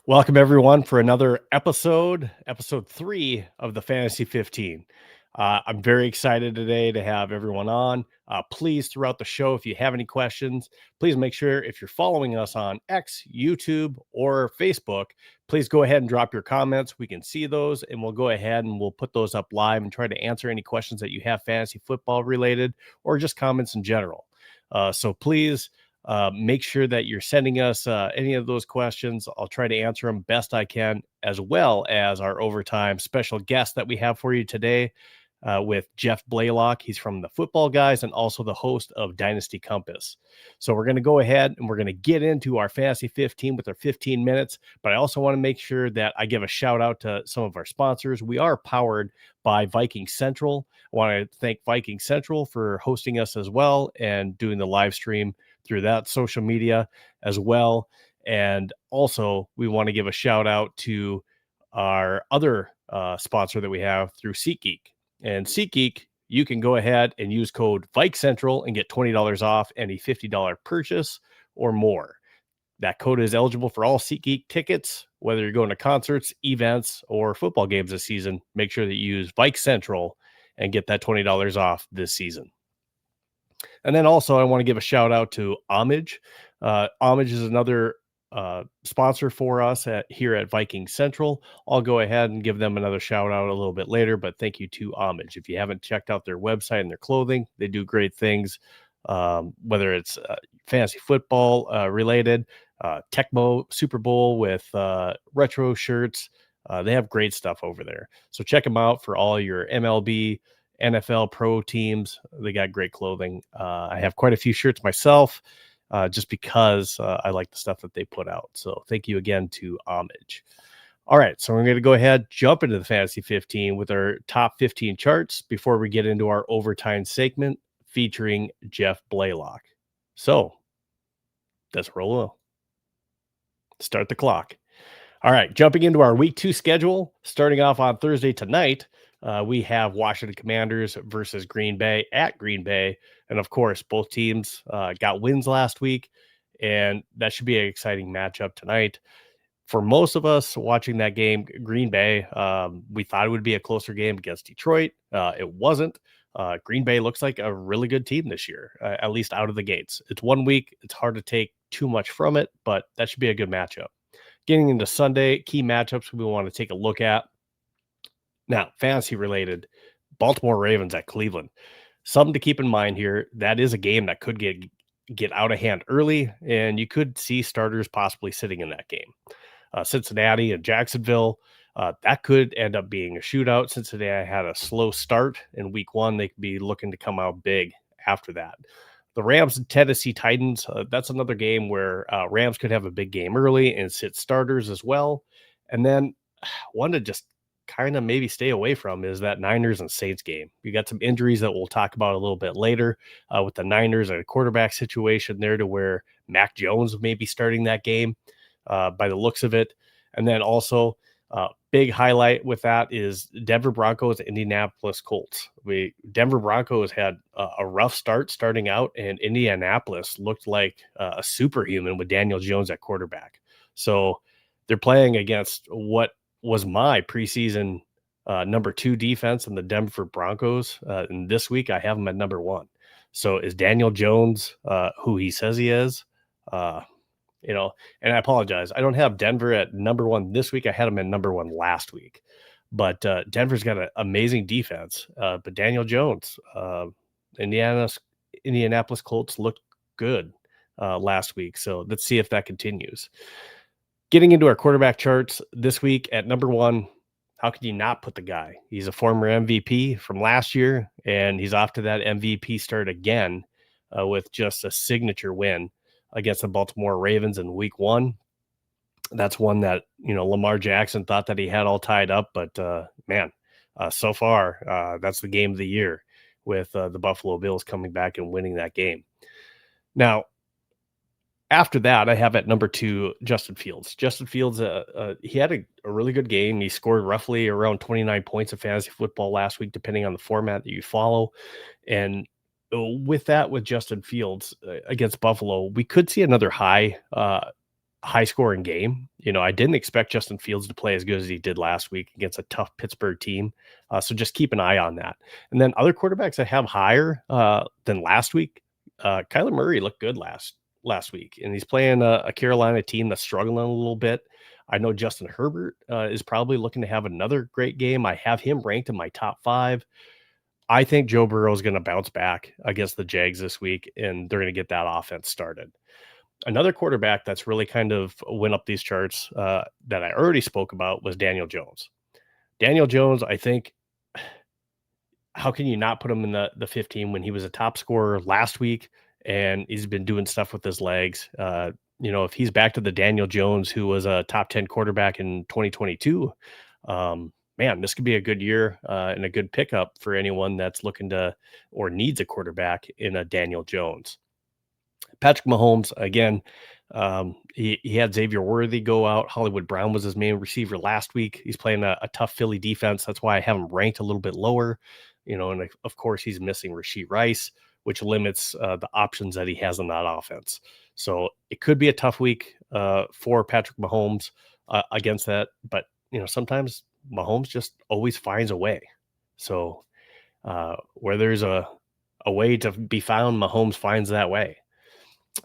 Welcome everyone for another episode 3 of the Fantasy 15. I'm very excited today to have everyone on. Please, throughout the show, if you have any questions, please make sure if you're following us on X, YouTube, or Facebook, please go ahead and drop your comments. We can see those and we'll go ahead and we'll put those up live and try to answer any questions that you have fantasy football related or just comments in general. So please make sure that you're sending us any of those questions. I'll try to answer them best I can, as well as our overtime special guest that we have for you today with Jeff Blaylock. He's from the Football Guys and also the host of Dynasty Compass. So we're going to go ahead and we're going to get into our Fantasy 15 with our 15 minutes. But I also want to make sure that I give a shout out to some of our sponsors. We are powered by Viking Central. I want to thank Viking Central for hosting us as well and doing the live stream through that social media as well. And also, we want to give a shout out to our other sponsor that we have through SeatGeek. And SeatGeek, you can go ahead and use code VikeCentral and get $20 off any $50 purchase or more. That code is eligible for all SeatGeek tickets, whether you're going to concerts, events, or football games this season. Make sure that you use Vike Central and get that $20 off this season. And then also, I want to give a shout out to Homage. Homage is another sponsor for us here at Viking Central. I'll go ahead and give them another shout out a little bit later, but thank you to Homage. If you haven't checked out their website and their clothing, they do great things, whether it's fantasy football related, Tecmo Super Bowl with retro shirts. They have great stuff over there. So check them out for all your MLB, NFL pro teams. They got great clothing. I have quite a few shirts myself just because I like the stuff that they put out. So thank you again to Homage. All right, so we're going to go ahead, jump into the Fantasy 15 with our top 15 charts before we get into our overtime segment featuring Jeff Blaylock. So let's roll. Start the clock. All right, jumping into our week 2 schedule, starting off on Thursday tonight. We have Washington Commanders versus Green Bay at Green Bay. And of course, both teams got wins last week, and that should be an exciting matchup tonight. For most of us watching that game, Green Bay, we thought it would be a closer game against Detroit. It wasn't. Green Bay looks like a really good team this year, at least out of the gates. It's 1 week. It's hard to take too much from it, but that should be a good matchup. Getting into Sunday, key matchups we want to take a look at. Now, fantasy related, Baltimore Ravens at Cleveland. Something to keep in mind here, that is a game that could get out of hand early, and you could see starters possibly sitting in that game. Cincinnati and Jacksonville, that could end up being a shootout. Cincinnati had a slow start in week 1. They could be looking to come out big after that. The Rams and Tennessee Titans, that's another game where Rams could have a big game early and sit starters as well. And then one to just kind of maybe stay away from is that Niners and Saints game. You got some injuries that we'll talk about a little bit later with the Niners and a quarterback situation there to where Mac Jones may be starting that game by the looks of it. And then also big highlight with that is Denver Broncos, Indianapolis Colts. Denver Broncos had a rough start starting out, and Indianapolis looked like a superhuman with Daniel Jones at quarterback. So they're playing against what was my preseason number 2 defense in the Denver Broncos. And this week I have them at number 1. So is Daniel Jones who he says he is? And I apologize. I don't have Denver at number 1 this week. I had them at number 1 last week. But Denver's got an amazing defense. But Daniel Jones, Indianapolis Colts looked good last week. So let's see if that continues. Getting into our quarterback charts this week at number 1, how could you not put the guy? He's a former MVP from last year, and he's off to that MVP start again with just a signature win against the Baltimore Ravens in week 1. That's one that, Lamar Jackson thought that he had all tied up, but so far, that's the game of the year with the Buffalo Bills coming back and winning that game. Now, after that, I have at number 2, Justin Fields. Justin Fields, he had a really good game. He scored roughly around 29 points of fantasy football last week, depending on the format that you follow. And with Justin Fields against Buffalo, we could see another high high scoring game. I didn't expect Justin Fields to play as good as he did last week against a tough Pittsburgh team. So just keep an eye on that. And then other quarterbacks I have higher than last week. Kyler Murray looked good last week, and he's playing a Carolina team that's struggling a little bit. I know Justin Herbert is probably looking to have another great game. I have him ranked in my top 5. I think Joe Burrow is going to bounce back against the Jags this week, and they're going to get that offense started. Another quarterback that's really kind of went up these charts that I already spoke about was Daniel Jones. Daniel Jones, I think, how can you not put him in the 15 when he was a top scorer last week and he's been doing stuff with his legs? If he's back to the Daniel Jones who was a top 10 quarterback in 2022, man, this could be a good year and a good pickup for anyone that's looking to or needs a quarterback in a Daniel Jones. Patrick Mahomes, again, he had Xavier Worthy go out. Hollywood Brown was his main receiver last week. He's playing a tough Philly defense. That's why I have him ranked a little bit lower. And of course, he's missing Rashee Rice, which limits the options that he has in that offense. So it could be a tough week for Patrick Mahomes against that. But, sometimes Mahomes just always finds a way. So where there's a way to be found, Mahomes finds that way.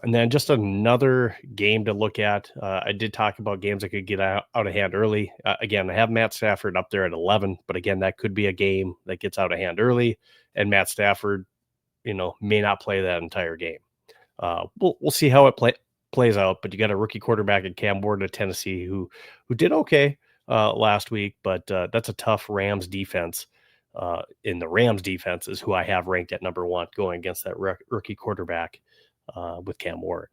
And then just another game to look at. I did talk about games that could get out of hand early. Again, I have Matt Stafford up there at 11, but again, that could be a game that gets out of hand early, and Matt Stafford, may not play that entire game. We'll see how it plays out. But you got a rookie quarterback in Cam Ward of Tennessee who did okay last week, but that's a tough Rams defense. In the Rams defense is who I have ranked at number 1 going against that rookie quarterback. With Cam Ward.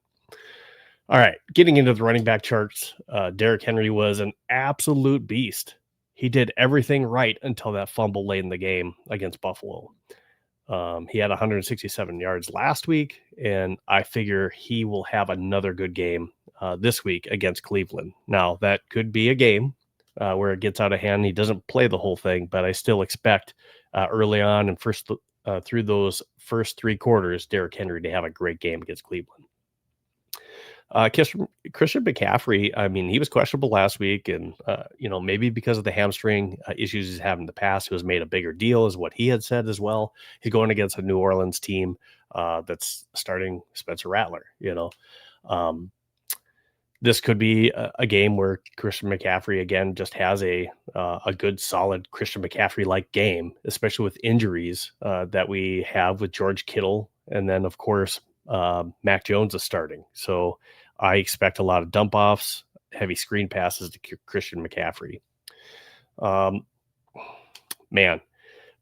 All right, getting into the running back charts, Derrick Henry was an absolute beast. He did everything right until that fumble late in the game against Buffalo. He had 167 yards last week, and I figure he will have another good game this week against Cleveland. Now, that could be a game where it gets out of hand. He doesn't play the whole thing, but I still expect early on and through those first 3 quarters, Derrick Henry to have a great game against Cleveland. Christian McCaffrey, I mean, he was questionable last week, and maybe because of the hamstring issues he's had in the past, it was made a bigger deal, is what he had said as well. He's going against a New Orleans team that's starting Spencer Rattler. This could be a game where Christian McCaffrey again just has a good, solid Christian McCaffrey-like game, especially with injuries that we have with George Kittle, and then of course Mac Jones is starting. So I expect a lot of dump offs, heavy screen passes to Christian McCaffrey.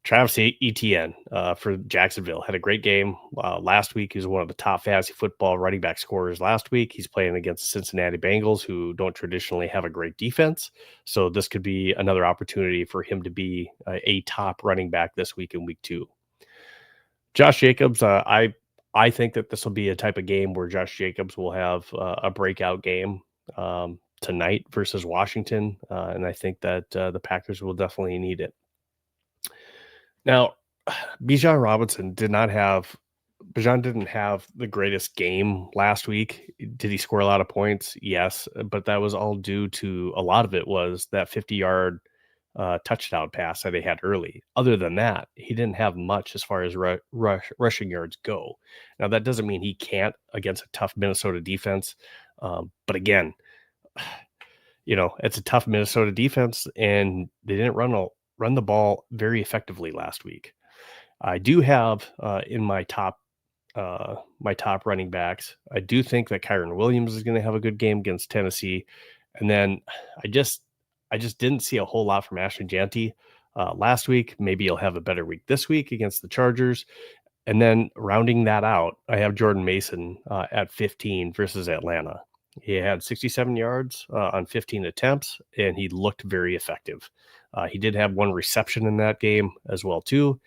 Travis Etienne for Jacksonville had a great game last week. He was one of the top fantasy football running back scorers last week. He's playing against the Cincinnati Bengals, who don't traditionally have a great defense. So this could be another opportunity for him to be a top running back this week in week 2. Josh Jacobs, I think that this will be a type of game where Josh Jacobs will have a breakout game tonight versus Washington. And I think that the Packers will definitely need it. Now, Bijan didn't have the greatest game last week. Did he score a lot of points? Yes, but that was all due to, a lot of it was that 50-yard touchdown pass that they had early. Other than that, he didn't have much as far as rushing yards go. Now, that doesn't mean he can't against a tough Minnesota defense. But again, it's a tough Minnesota defense, and they didn't run the ball very effectively last week. I do have in my top running backs, I do think that Kyron Williams is going to have a good game against Tennessee. And then I just didn't see a whole lot from Ashton Jeanty last week. Maybe he'll have a better week this week against the Chargers. And then rounding that out, I have Jordan Mason at 15 versus Atlanta. He had 67 yards on 15 attempts, and he looked very effective. He did have 1 reception in that game as well, too.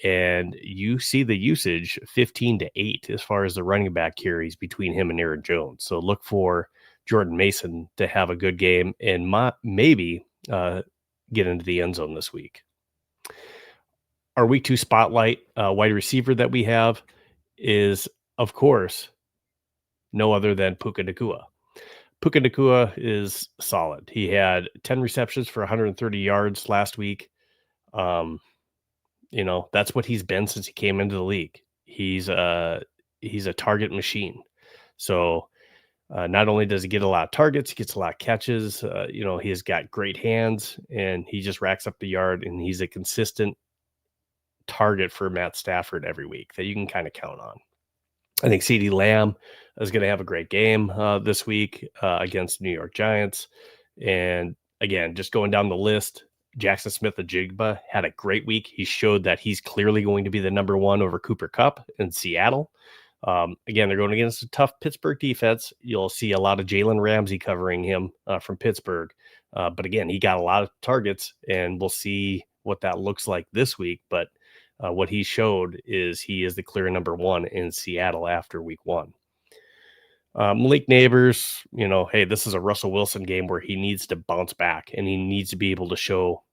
And you see the usage 15-8 as far as the running back carries between him and Aaron Jones. So look for Jordan Mason to have a good game and maybe get into the end zone this week. Our week 2 spotlight wide receiver that we have is, of course, no other than Puka Nacua. Puka Nacua is solid. He had 10 receptions for 130 yards last week. Um, that's what he's been since he came into the league. He's a target machine. So not only does he get a lot of targets, he gets a lot of catches. He's got great hands, and he just racks up the yard, and he's a consistent target for Matt Stafford every week that you can kind of count on. I think CeeDee Lamb is going to have a great game this week against the New York Giants. And again, just going down the list, Jackson Smith-Njigba had a great week. He showed that he's clearly going to be the number one over Cooper Kupp in Seattle. Again, they're going against a tough Pittsburgh defense. You'll see a lot of Jalen Ramsey covering him from Pittsburgh. But again, he got a lot of targets, and we'll see what that looks like this week. But what he showed is he is the clear number one in Seattle after week one. Malik Neighbors, hey, this is a Russell Wilson game where he needs to bounce back, and he needs to be able to show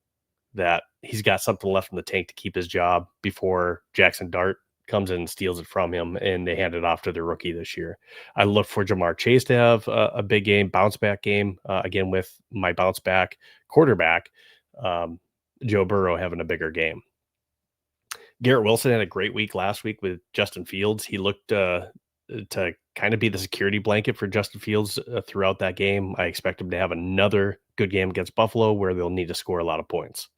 that he's got something left in the tank to keep his job before Jackson Dart comes in and steals it from him and they hand it off to their rookie this year. I look for Jamar Chase to have a big game, bounce back game, again, with my bounce back quarterback, Joe Burrow, having a bigger game. Garrett Wilson had a great week last week with Justin Fields. He looked to kind of be the security blanket for Justin Fields throughout that game. I expect him to have another good game against Buffalo where they'll need to score a lot of points.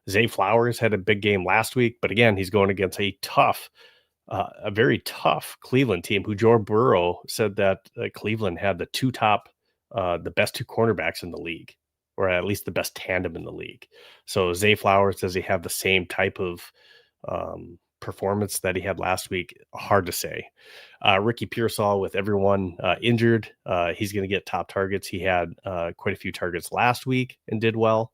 Zay Flowers had a big game last week, but again, he's going against a very tough Cleveland team who Joe Burrow said that Cleveland had the best two cornerbacks in the league, or at least the best tandem in the league. So Zay Flowers, does he have the same type of performance that he had last week? Hard to say. Ricky Pearsall, with everyone injured, he's going to get top targets. He had quite a few targets last week and did well.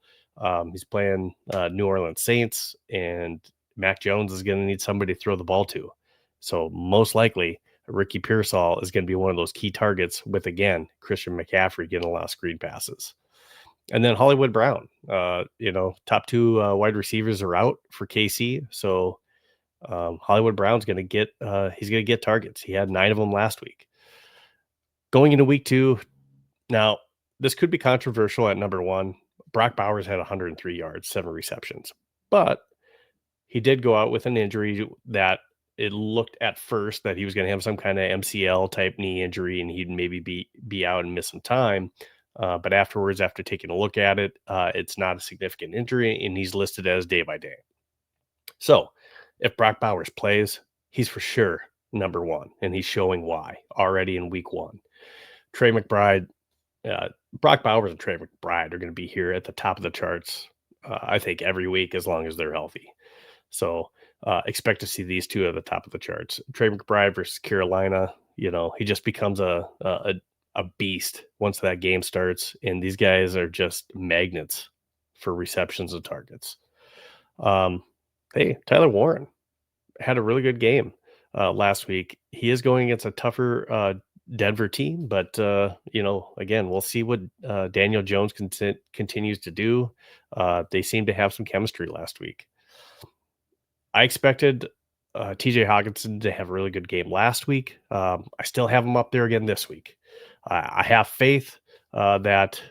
He's playing New Orleans Saints, and Mac Jones is going to need somebody to throw the ball to. So most likely, Ricky Pearsall is going to be one of those key targets with, again, Christian McCaffrey getting a lot of screen passes. And then Hollywood Brown, top two wide receivers are out for KC. So Hollywood Brown's going to get targets. He had 9 of them last week. Going into week 2, now this could be controversial at number 1. Brock Bowers had 103 yards, 7 receptions, but he did go out with an injury that it looked at first that he was going to have some kind of MCL type knee injury and he'd maybe be out and miss some time. But afterwards, after taking a look at it, it's not a significant injury and he's listed as day by day. So if Brock Bowers plays, he's for sure number 1, and he's showing why already in week 1. Trey McBride, Brock Bowers and Trey McBride are going to be here at the top of the charts, I think, every week as long as they're healthy. So expect to see these two at the top of the charts. Trey McBride versus Carolina, he just becomes a beast once that game starts, and these guys are just magnets for receptions and targets. Hey, Tyler Warren had a really good game last week. He is going against a tougher Denver team, but again, we'll see what Daniel Jones continues to do. They seem to have some chemistry last week. I expected TJ Hawkinson to have a really good game last week. I still have him up there again this week. I have faith that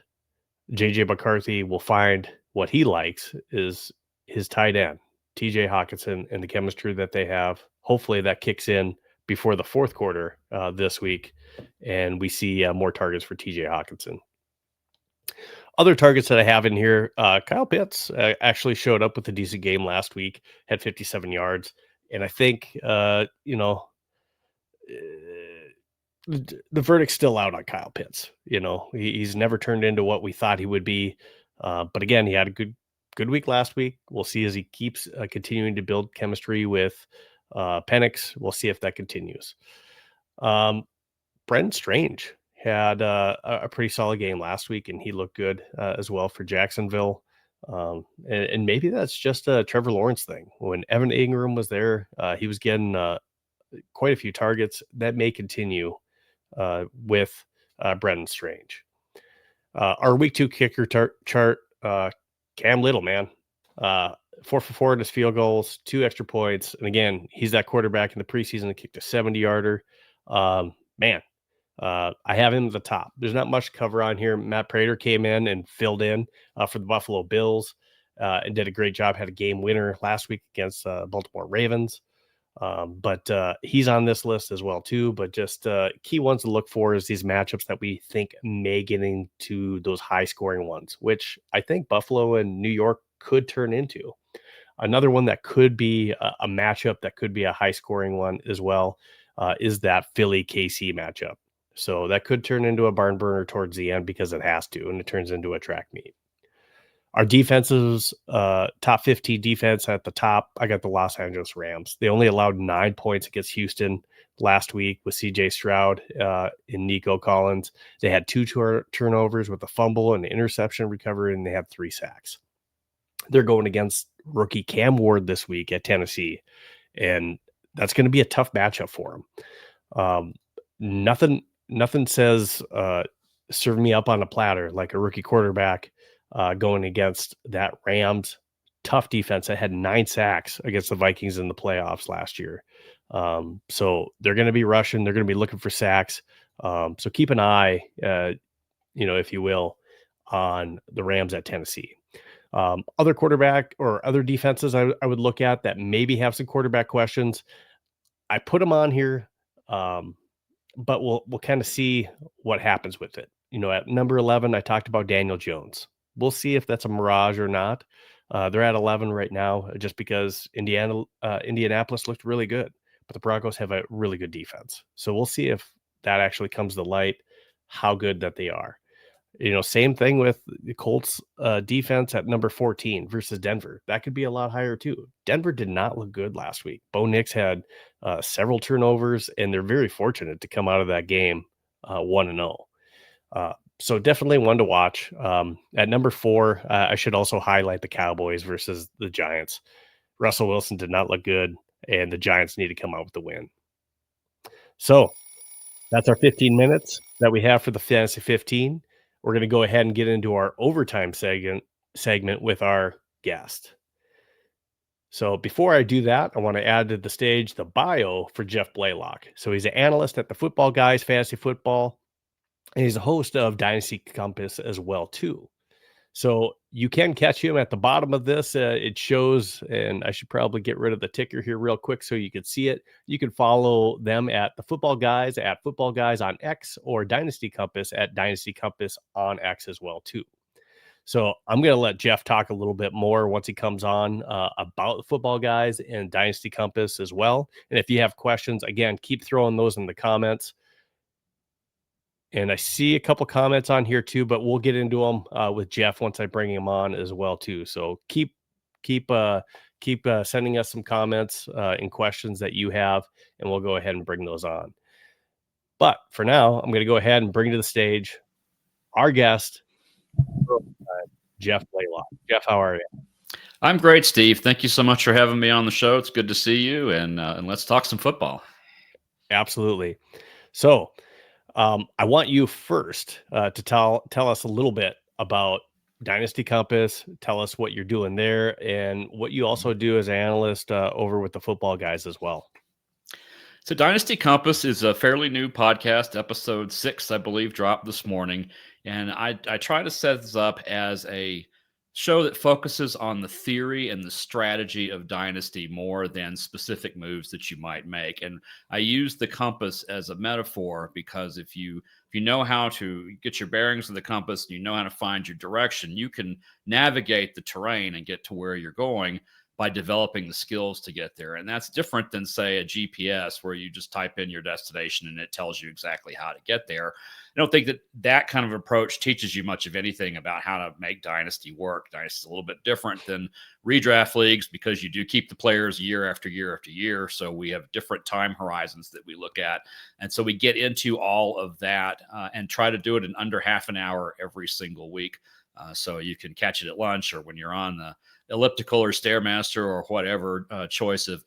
JJ McCarthy will find what he likes is his tight end, TJ Hawkinson, and the chemistry that they have. Hopefully that kicks in before the fourth quarter this week, and we see more targets for TJ Hawkinson. Other targets that I have in here, Kyle Pitts actually showed up with a decent game last week, had 57 yards. And I think, the verdict's still out on Kyle Pitts. He's never turned into what we thought he would be. But again, he had a good week last week. We'll see as he keeps continuing to build chemistry with Penix. We'll see if that continues. Brendan Strange had a pretty solid game last week, and he looked good as well for Jacksonville. And maybe that's just a Trevor Lawrence thing. When Evan Ingram was there, he was getting quite a few targets. That may continue with Brendan Strange. Our week 2 kicker chart, Cam Little, man. 4 for 4 in his field goals, 2 extra points. And again, he's that quarterback in the preseason that kicked a 70-yarder. Man, I have him at the top. There's not much to cover on here. Matt Prater came in and filled in for the Buffalo Bills and did a great job. Had a game winner last week against Baltimore Ravens. But he's on this list as well too. But just key ones to look for is these matchups that we think may get into those high scoring ones, which I think Buffalo and New York could turn into. Another one that could be a matchup that could be a high scoring one as well is that Philly KC matchup. So that could turn into a barn burner towards the end because it has to, and it turns into a track meet. Our defenses, top 15 defense at the top, I got the Los Angeles Rams. They only allowed 9 points against Houston last week with CJ Stroud and Nico Collins. They had 2 turnovers with a fumble and interception recovery, and they had 3 sacks. They're going against rookie Cam Ward this week at Tennessee, and that's going to be a tough matchup for him. Nothing says serve me up on a platter like a rookie quarterback going against that Rams tough defense that had 9 sacks against the Vikings in the playoffs last year. So they're going to be rushing. They're going to be looking for sacks. So keep an eye, if you will, on the Rams at Tennessee. Other quarterback or other defenses I would look at that maybe have some quarterback questions. I put them on here, but we'll kind of see what happens with it. At number 11, I talked about Daniel Jones. We'll see if that's a mirage or not. They're at 11 right now just because Indianapolis looked really good, but the Broncos have a really good defense. So we'll see if that actually comes to light, how good that they are. Same thing with the Colts defense at number 14 versus Denver. That could be a lot higher too. Denver did not look good last week. Bo Nix had several turnovers, and they're very fortunate to come out of that game 1-0. So definitely one to watch. At number 4, I should also highlight the Cowboys versus the Giants. Russell Wilson did not look good, and the Giants need to come out with the win. So that's our 15 minutes that we have for the Fantasy 15. We're going to go ahead and get into our overtime segment with our guest. So before I do that, I want to add to the stage the bio for Jeff Blaylock. So he's an analyst at the Football Guys Fantasy Football, and he's a host of Dynasty Compass as well too. So you can catch him at the bottom of this. It shows, and I should probably get rid of the ticker here real quick so you can see it. You can follow them at the Football Guys at Football Guys on X, or Dynasty Compass at Dynasty Compass on X as well too. So I'm going to let Jeff talk a little bit more once he comes on about the Football Guys and Dynasty Compass as well. And if you have questions, again, keep throwing those in the comments. And I see a couple comments on here too, but we'll get into them with Jeff once I bring him on as well too. So keep sending us some comments and questions that you have, and we'll go ahead and bring those on. But for now, I'm going to go ahead and bring to the stage our guest, Jeff Blaylock. Jeff, how are you? I'm great, Steve. Thank you so much for having me on the show. It's good to see you, and let's talk some football. Absolutely. So I want you first to tell us a little bit about Dynasty Compass. Tell us what you're doing there and what you also do as an analyst over with the Football Guys as well. So Dynasty Compass is a fairly new podcast. Episode 6, I believe, dropped this morning. And I try to set this up as a show that focuses on the theory and the strategy of Dynasty more than specific moves that you might make. And I use the compass as a metaphor because if you know how to get your bearings of the compass and you know how to find your direction, you can navigate the terrain and get to where you're going by developing the skills to get there. And that's different than, say, a GPS where you just type in your destination and it tells you exactly how to get there. I don't think that kind of approach teaches you much of anything about how to make Dynasty work. Dynasty is a little bit different than redraft leagues because you do keep the players year after year after year. So we have different time horizons that we look at. And so we get into all of that and try to do it in under half an hour every single week. So you can catch it at lunch or when you're on the elliptical or Stairmaster or whatever choice of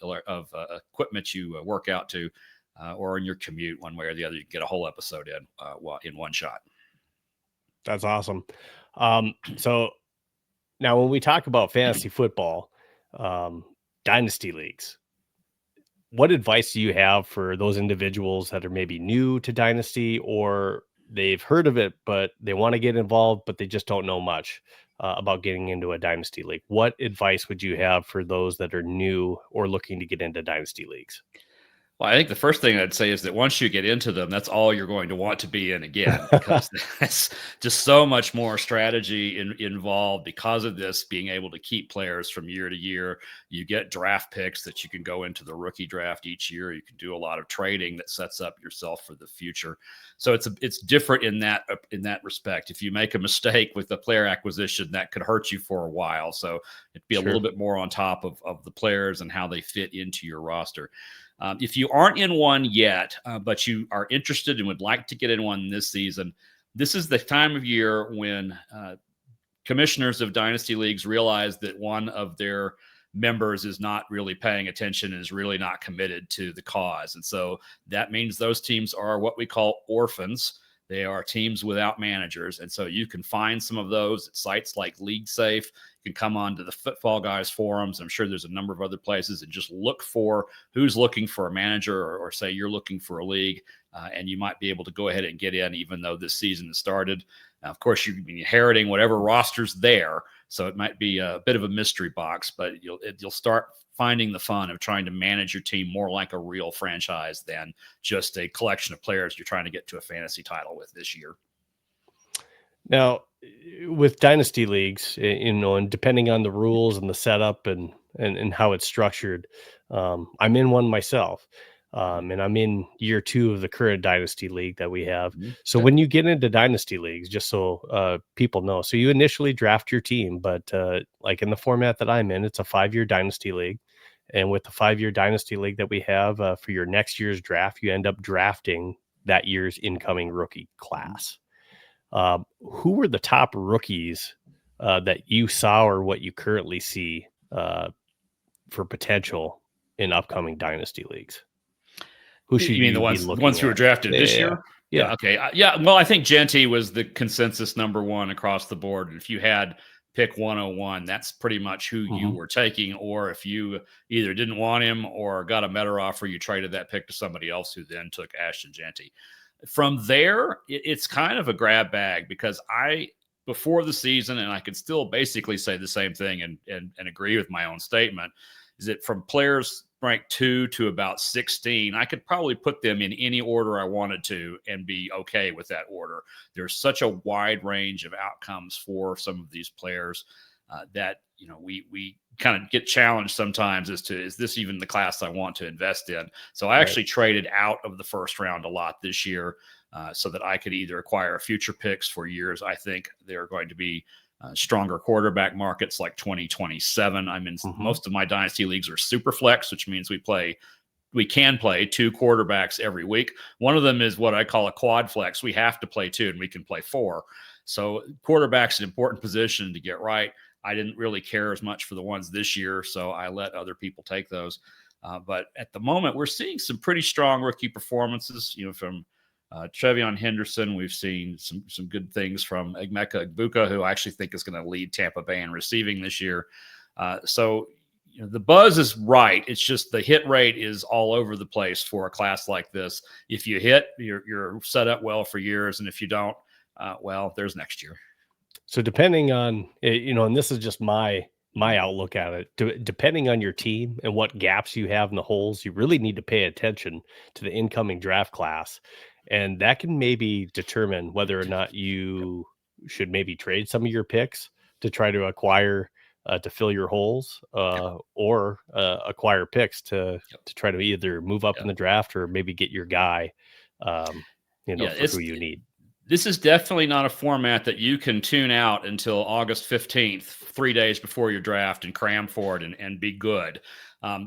equipment you work out to, or in your commute, one way or the other. You can get a whole episode in one shot. That's awesome. So now when we talk about fantasy football, dynasty leagues, what advice do you have for those individuals that are maybe new to Dynasty, or they've heard of it, but they want to get involved, but they just don't know much about getting into a Dynasty league? What advice would you have for those that are new or looking to get into Dynasty leagues? Well, I think the first thing I'd say is that once you get into them, that's all you're going to want to be in again, because that's just so much more strategy involved because of this being able to keep players from year to year. You get draft picks that you can go into the rookie draft each year. You can do a lot of trading that sets up yourself for the future. So it's different in that respect. If you make a mistake with the player acquisition, that could hurt you for a while. So it'd be a little bit more on top of the players and how they fit into your roster. If you aren't in one yet, but you are interested and would like to get in one this season, this is the time of year when commissioners of dynasty leagues realize that one of their members is not really paying attention and is really not committed to the cause. And so that means those teams are what we call orphans. They are teams without managers. And so you can find some of those at sites like League Safe. You can come on to the Football Guys forums. I'm sure there's a number of other places, and just look for who's looking for a manager, or say you're looking for a league, and you might be able to go ahead and get in even though this season has started. Now, of course, you'd be inheriting whatever roster's there, so it might be a bit of a mystery box, but you'll start finding the fun of trying to manage your team more like a real franchise than just a collection of players you're trying to get to a fantasy title with this year. Now, with dynasty leagues, and depending on the rules and the setup and how it's structured, I'm in one myself, and I'm in year 2 of the current dynasty league that we have. So Okay. when you get into dynasty leagues, just so people know, so you initially draft your team, but like in the format that I'm in, it's a 5-year dynasty league. And with the 5-year dynasty league that we have, for your next year's draft, you end up drafting that year's incoming rookie class. Who were the top rookies that you saw, or what you currently see for potential in upcoming dynasty leagues? Who should You mean you be the ones looking who were at? drafted this Yeah, year? yeah. Yeah. Okay. Yeah. Well, I think Genty was the consensus number one across the board. And if you had pick 101, that's pretty much who you Hmm. were taking. Or if you either didn't want him or got a better offer, you traded that pick to somebody else who then took Ashton Genty. From there, it's kind of a grab bag, because before the season, and I could still basically say the same thing and agree with my own statement, is that from players ranked 2 to about 16, I could probably put them in any order I wanted to and be okay with that order. There's such a wide range of outcomes for some of these players that we kind of get challenged sometimes as to, is this even the class I want to invest in? So I Right. actually traded out of the first round a lot this year, so that I could either acquire future picks for years I think they're going to be stronger quarterback markets, like 2027. I'm in Hmm. most of my dynasty leagues are super flex, which means we can play 2 quarterbacks every week. One of them is what I call a quad flex. We have to play 2 and we can play 4. So quarterback's an important position to get right. I didn't really care as much for the ones this year, so I let other people take those. But at the moment, we're seeing some pretty strong rookie performances. From Trevion Henderson, we've seen some good things from Emeka Egbuka, who I actually think is going to lead Tampa Bay in receiving this year. So the buzz is right. It's just the hit rate is all over the place for a class like this. If you hit, you're set up well for years, and if you don't, well, there's next year. So depending on, and this is just my outlook at it, depending on your team and what gaps you have in the holes, you really need to pay attention to the incoming draft class, and that can maybe determine whether or not Yep. you should maybe trade some of your picks to try to acquire to fill your holes, Yep. or acquire picks Yep. to try to either move up in Yeah. the draft or maybe get your guy, um, Yeah. for who you need. This is definitely not a format that you can tune out until August 15th, 3 days before your draft, and cram for it and be good.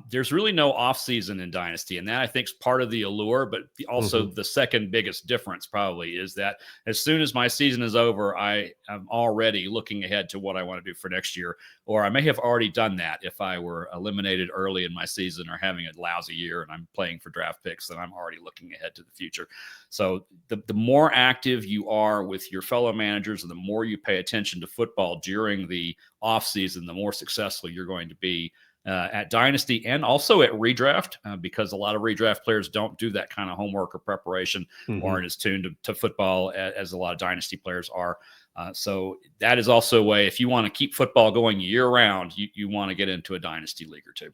There's really no off season in Dynasty, and that I think is part of the allure, but also Hmm. the second biggest difference probably is that as soon as my season is over, I am already looking ahead to what I want to do for next year, or I may have already done that if I were eliminated early in my season or having a lousy year and I'm playing for draft picks, then I'm already looking ahead to the future. So the more active you are with your fellow managers and the more you pay attention to football during the offseason, the more successful you're going to be at Dynasty and also at redraft, because a lot of redraft players don't do that kind of homework or preparation, or aren't as tuned to football as a lot of Dynasty players are. So that is also a way, if you want to keep football going year round, you want to get into a Dynasty league or two.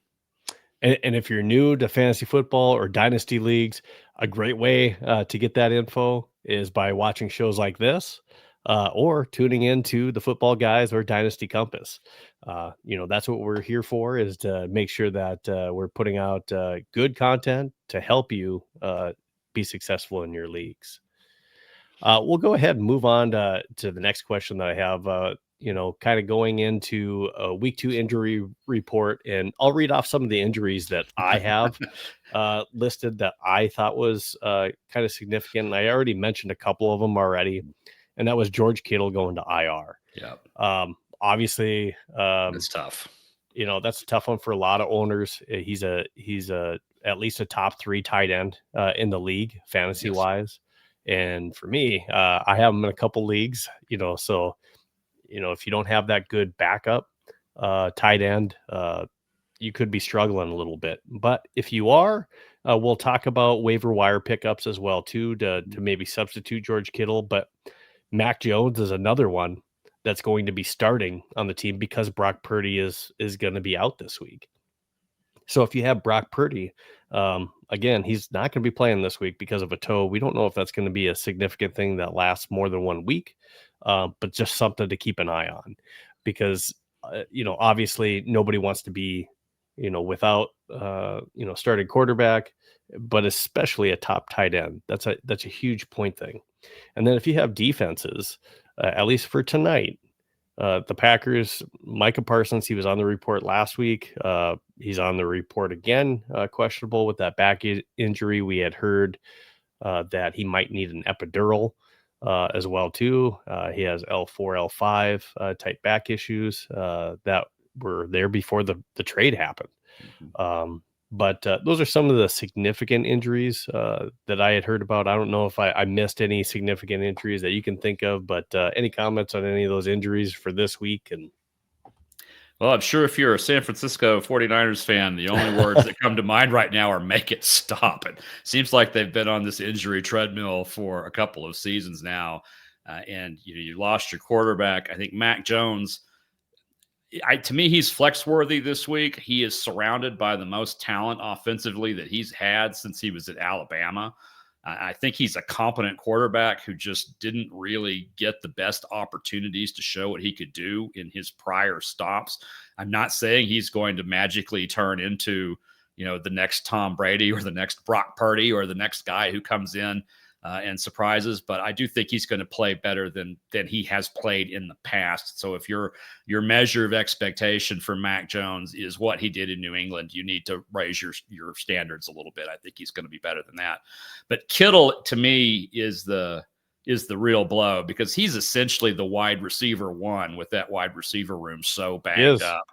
And if you're new to fantasy football or dynasty leagues, a great way to get that info is by watching shows like this, or tuning into the Football Guys or Dynasty Compass. That's what we're here for, is to make sure that we're putting out good content to help you be successful in your leagues. We'll go ahead and move on to the next question that I have. Kind of going into a week 2 injury report, and I'll read off some of the injuries that I have listed that I thought was kind of significant. And I already mentioned a couple of them already, and that was George Kittle going to IR. Yeah. Obviously, It's tough. That's a tough one for a lot of owners. He's at least a top 3 tight end in the league, fantasy wise. And for me, I have him in a couple leagues, so, if you don't have that good backup tight end, you could be struggling a little bit. But if you are, we'll talk about waiver wire pickups as well, too, to maybe substitute George Kittle. But Mac Jones is another one that's going to be starting on the team because Brock Purdy is going to be out this week. So if you have Brock Purdy, again, he's not going to be playing this week because of a toe. We don't know if that's going to be a significant thing that lasts more than 1 week, but just something to keep an eye on, because, obviously nobody wants to be, without, starting quarterback, but especially a top tight end. That's a huge point thing. And then if you have defenses, at least for tonight, the Packers, Micah Parsons, he was on the report last week. He's on the report again, questionable with that back injury. We had heard that he might need an epidural as well, too. He has L4, L5 type back issues that were there before the trade happened. But those are some of the significant injuries that I had heard about. I don't know if I missed any significant injuries that you can think of, but any comments on any of those injuries for this week? Well, I'm sure if you're a San Francisco 49ers fan, the only words that come to mind right now are "make it stop." It seems like they've been on this injury treadmill for a couple of seasons now, and you lost your quarterback. I think Mac Jones, to me, he's flex worthy this week. He is surrounded by the most talent offensively that he's had since he was at Alabama. I think he's a competent quarterback who just didn't really get the best opportunities to show what he could do in his prior stops. I'm not saying he's going to magically turn into, the next Tom Brady or the next Brock Purdy or the next guy who comes in and surprises, but I do think he's going to play better than he has played in the past. So if your measure of expectation for Mac Jones is what he did in New England, you need to raise your standards a little bit. I think he's going to be better than that. But Kittle, to me, is the real blow, because he's essentially the wide receiver one with that wide receiver room so banged up.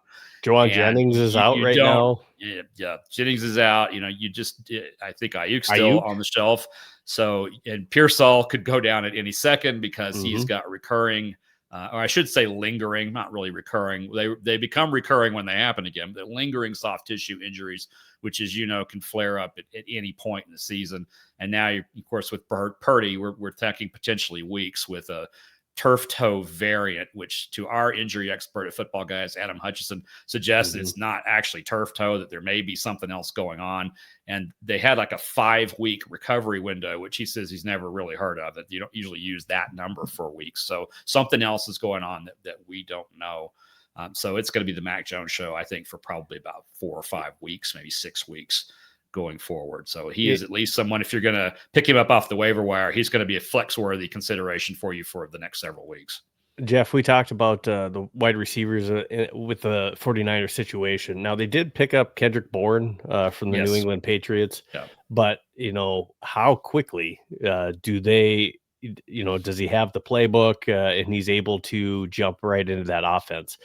Joanne Jennings is out right now. Yeah, Jennings is out. I think Ayuk's still on the shelf. So, and Pearsall could go down at any second because he's got recurring, or I should say lingering, not really recurring. They become recurring when they happen again. But lingering soft tissue injuries, which, as can flare up at any point in the season. And now, of course, with Purdy, we're talking potentially weeks with a turf toe variant, which to our injury expert at Football Guys, Adam Hutchison, suggests it's not actually turf toe, that there may be something else going on. And they had like a 5-week recovery window, which he says he's never really heard of. That you don't usually use that number for weeks. So something else is going on that we don't know. So it's going to be the Mac Jones show, I think, for probably about 4 or 5 weeks, maybe 6 weeks going forward. So he is at least someone, if you're going to pick him up off the waiver wire, he's going to be a flex-worthy consideration for you for the next several weeks. Jeff, we talked about the wide receivers with the 49ers situation. Now, they did pick up Kendrick Bourne from the New England Patriots, but, how quickly do they, does he have the playbook and he's able to jump right into that offense?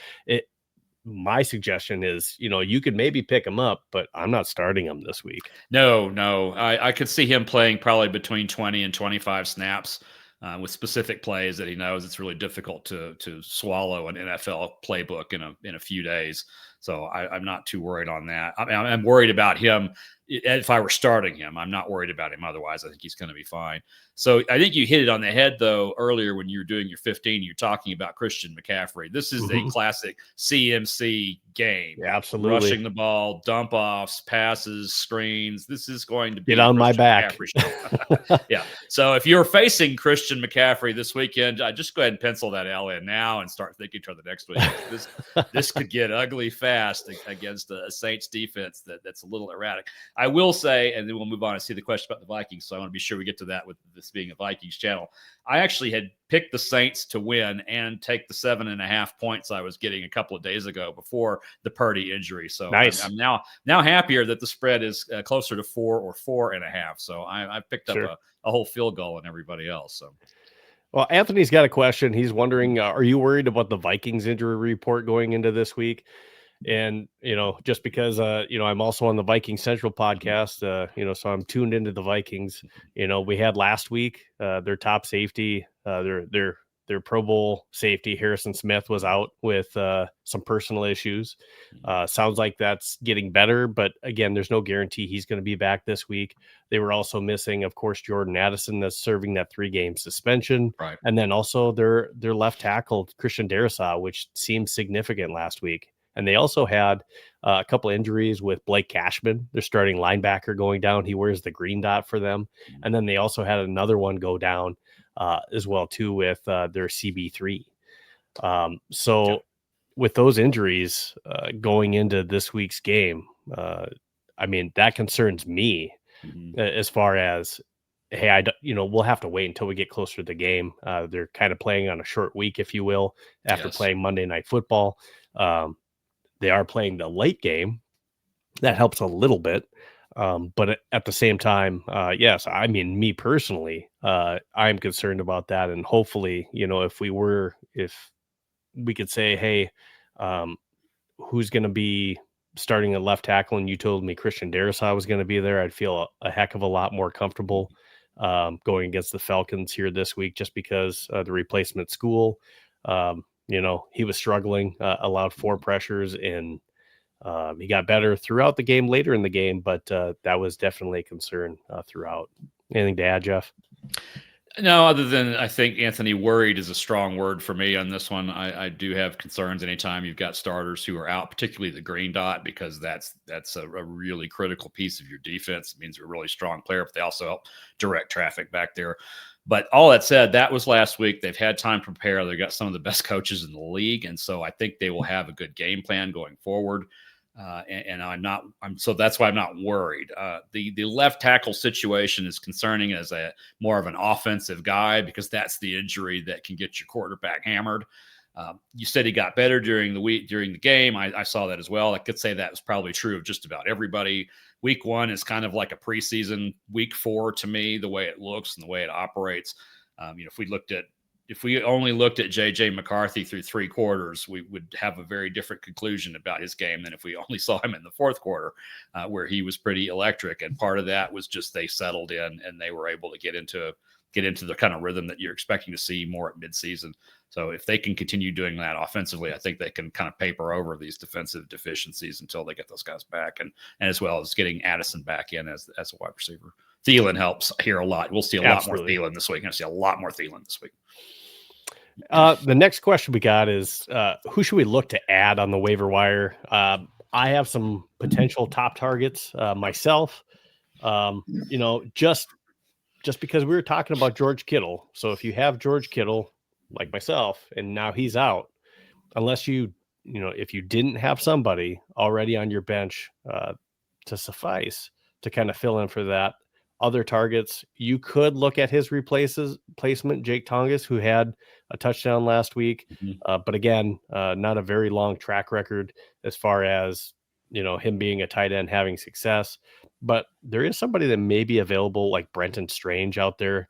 My suggestion is, you could maybe pick him up, but I'm not starting him this week. No. I could see him playing probably between 20 and 25 snaps with specific plays that he knows it's really difficult to swallow an NFL playbook in a few days. So I'm not too worried on that. I mean, I'm worried about him if I were starting him. I'm not worried about him otherwise. I think he's going to be fine. So I think you hit it on the head, though, earlier when you were doing your 15, you're talking about Christian McCaffrey. This is a classic CMC game. Yeah, absolutely. Rushing the ball, dump offs, passes, screens. This is going to Get be a on my Christian back. McCaffrey show. Yeah. So if you're facing Christian McCaffrey this weekend, just go ahead and pencil that L in now and start thinking toward the next week. This could get ugly fast against a Saints defense that's a little erratic. I will say, and then we'll move on and see the question about the Vikings. So I want to be sure we get to that with this being a Vikings channel. I actually had picked the Saints to win and take the 7.5 points I was getting a couple of days ago before the Purdy injury. So nice. I'm now happier that the spread is closer to 4 or 4.5. So I've picked up a whole field goal on everybody else. So. Well, Anthony's got a question. He's wondering, are you worried about the Vikings injury report going into this week? And, just because, I'm also on the Viking Central podcast, so I'm tuned into the Vikings. We had last week, their top safety, their Pro Bowl safety, Harrison Smith, was out with some personal issues. Sounds like that's getting better, but again, there's no guarantee he's going to be back this week. They were also missing, of course, Jordan Addison, that's serving that 3-game suspension. Right. And then also their left tackle, Christian Darrisaw, which seemed significant last week. And they also had a couple injuries with Blake Cashman, their starting linebacker, going down. He wears the green dot for them. And then they also had another one go down as well, too, with their CB3. With those injuries going into this week's game, that concerns me as far as, hey, we'll have to wait until we get closer to the game. They're kind of playing on a short week, if you will, after playing Monday Night Football. They are playing the late game. That helps a little bit. But at the same time, yes, me personally, I'm concerned about that. And hopefully, if we could say, hey, who's going to be starting a left tackle, and you told me Christian Darrisaw was going to be there, I'd feel a heck of a lot more comfortable going against the Falcons here this week, just because the replacement school, he was struggling, allowed 4 pressures, and he got better throughout the game, later in the game, but that was definitely a concern throughout. Anything to add, Jeff? No, other than I think, Anthony, worried is a strong word for me on this one. I do have concerns anytime you've got starters who are out, particularly the green dot, because that's a really critical piece of your defense. It means you're a really strong player, but they also help direct traffic back there. But all that said, that was last week. They've had time to prepare. They've got some of the best coaches in the league, and so I think they will have a good game plan going forward. So that's why I'm not worried. The left tackle situation is concerning as a more of an offensive guy, because that's the injury that can get your quarterback hammered. You said he got better during the game. I saw that as well. I could say that was probably true of just about everybody. Week 1 is kind of like a preseason. Week 4 to me, the way it looks and the way it operates. If we only looked at J.J. McCarthy through 3 quarters, we would have a very different conclusion about his game than if we only saw him in the 4th quarter, where he was pretty electric. And part of that was just they settled in and they were able to get into the kind of rhythm that you're expecting to see more at midseason. So if they can continue doing that offensively, I think they can kind of paper over these defensive deficiencies until they get those guys back, and as well as getting Addison back in as a wide receiver. Thielen helps here a lot. We'll see a lot more Thielen this week. We're going to see a lot more Thielen this week. The next question we got is, who should we look to add on the waiver wire? I have some potential top targets myself. Just because we were talking about George Kittle. So if you have George Kittle, like myself, and now he's out, unless if you didn't have somebody already on your bench to suffice to kind of fill in for that, other targets, you could look at his replacement, Jake Tongas, who had a touchdown last week. But again, not a very long track record as far as, him being a tight end, having success. But there is somebody that may be available, like Brenton Strange out there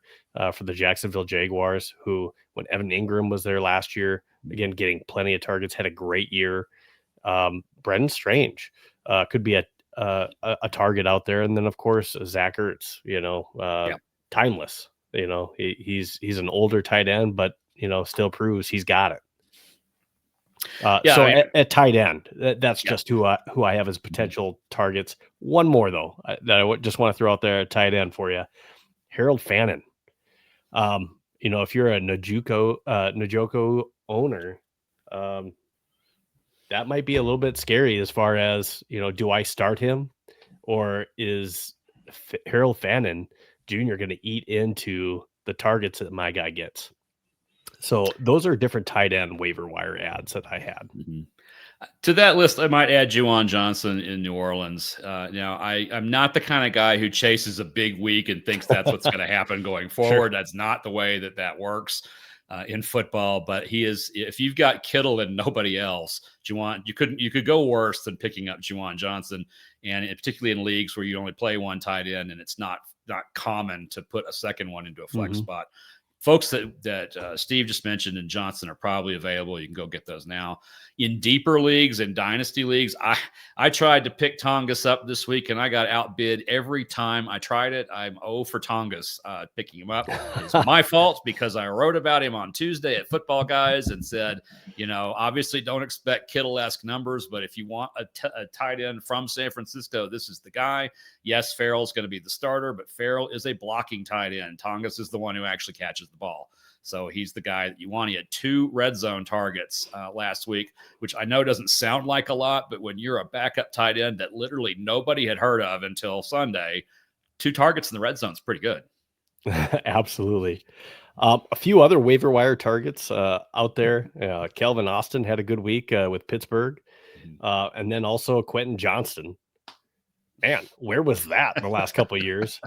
for the Jacksonville Jaguars, who, when Evan Ingram was there last year, again, getting plenty of targets, had a great year. Brenton Strange could be a target out there. And then, of course, Zach Ertz, timeless. He's an older tight end, but still proves he's got it. Yeah, So I mean, at tight end, that's yeah. just who I have as potential targets. One more though that I just want to throw out there at tight end for you, Harold Fannin. If you're a Najoko owner, that might be a little bit scary as far as, do I start him, or is Harold Fannin Jr. going to eat into the targets that my guy gets? So those are different tight end waiver wire ads that I had. To that list, I might add Juwan Johnson in New Orleans. Now, I'm not the kind of guy who chases a big week and thinks that's what's going to happen going forward. Sure. That's not the way that works in football. But he is. If you've got Kittle and nobody else, you could go worse than picking up Juwan Johnson, and particularly in leagues where you only play one tight end and it's not common to put a second one into a flex spot. Folks that Steve just mentioned and Johnson are probably available. You can go get those now. In deeper leagues and dynasty leagues, I tried to pick Tongas up this week and I got outbid every time I tried it. I'm 0 for Tongas picking him up. It's my fault because I wrote about him on Tuesday at Football Guys and said, obviously don't expect Kittle-esque numbers, but if you want a tight end from San Francisco, this is the guy. Yes, Farrell's going to be the starter, but Farrell is a blocking tight end. Tongas is the one who actually catches the ball. So he's the guy that you want. He had 2 red zone targets last week, which I know doesn't sound like a lot, but when you're a backup tight end that literally nobody had heard of until Sunday, 2 targets in the red zone is pretty good. Absolutely. A few other waiver wire targets out there. Calvin Austin had a good week with Pittsburgh. And then also Quentin Johnston. Man, where was that in the last couple of years?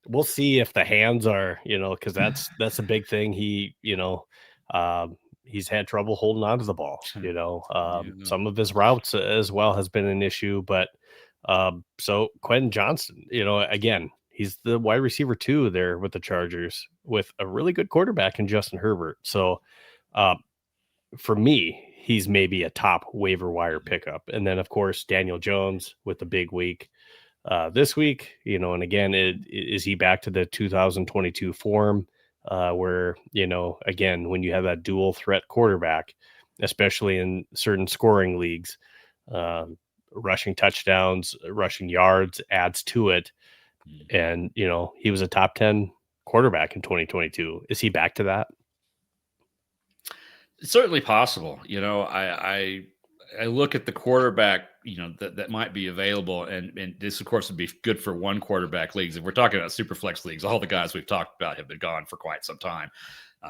We'll see if the hands are, because that's a big thing. He's had trouble holding on to the ball. Some of his routes as well has been an issue. But so Quentin Johnston, again, he's the wide receiver 2 there with the Chargers with a really good quarterback in Justin Herbert. So for me, he's maybe a top waiver wire pickup. And then, of course, Daniel Jones with the big week this week, and again, is he back to the 2022 form where, again, when you have that dual threat quarterback, especially in certain scoring leagues, rushing touchdowns, rushing yards adds to it. And, he was a top 10 quarterback in 2022. Is he back to that? It's certainly possible. I look at the quarterback, that might be available, and this, of course, would be good for one quarterback leagues. If we're talking about super flex leagues, all the guys we've talked about have been gone for quite some time.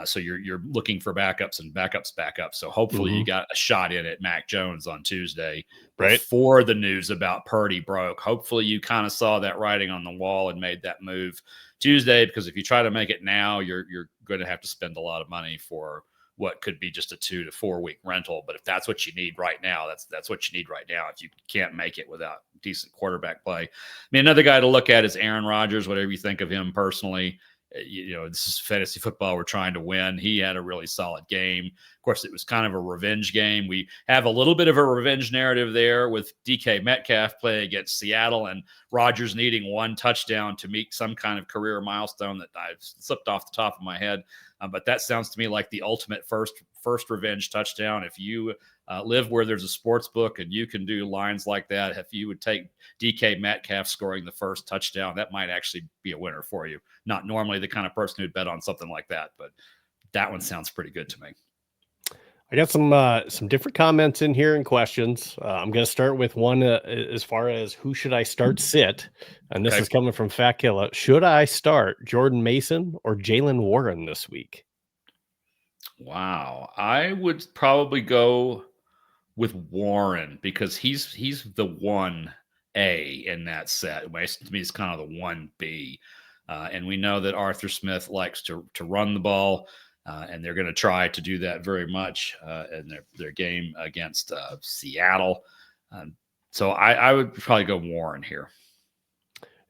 So you're looking for backups and backups. So hopefully you got a shot in at Mac Jones on Tuesday before the news about Purdy broke. Hopefully you kind of saw that writing on the wall and made that move Tuesday, because if you try to make it now, you're going to have to spend a lot of money for what could be just a 2 to 4 week rental. But if that's what you need right now, that's what you need right now. If you can't make it without decent quarterback play. I mean, another guy to look at is Aaron Rodgers, whatever you think of him personally. This is fantasy football. We're trying to win. He had a really solid game. Of course, it was kind of a revenge game. We have a little bit of a revenge narrative there with DK Metcalf playing against Seattle and Rodgers needing 1 touchdown to meet some kind of career milestone that I've slipped off the top of my head. But that sounds to me like the ultimate first revenge touchdown. If you live where there's a sports book and you can do lines like that, if you would take DK Metcalf scoring the first touchdown, that might actually be a winner for you. Not normally the kind of person who'd bet on something like that, but that one sounds pretty good to me. I got some different comments in here and questions. I'm going to start with one as far as who should I start sit, and this is coming from Fat Killa. Should I start Jordan Mason or Jaylen Warren this week? Wow, I would probably go with Warren because he's the 1A in that set. Mason to me is kind of the 1B, and we know that Arthur Smith likes to run the ball. And they're going to try to do that very much in their game against Seattle. So I would probably go Warren here.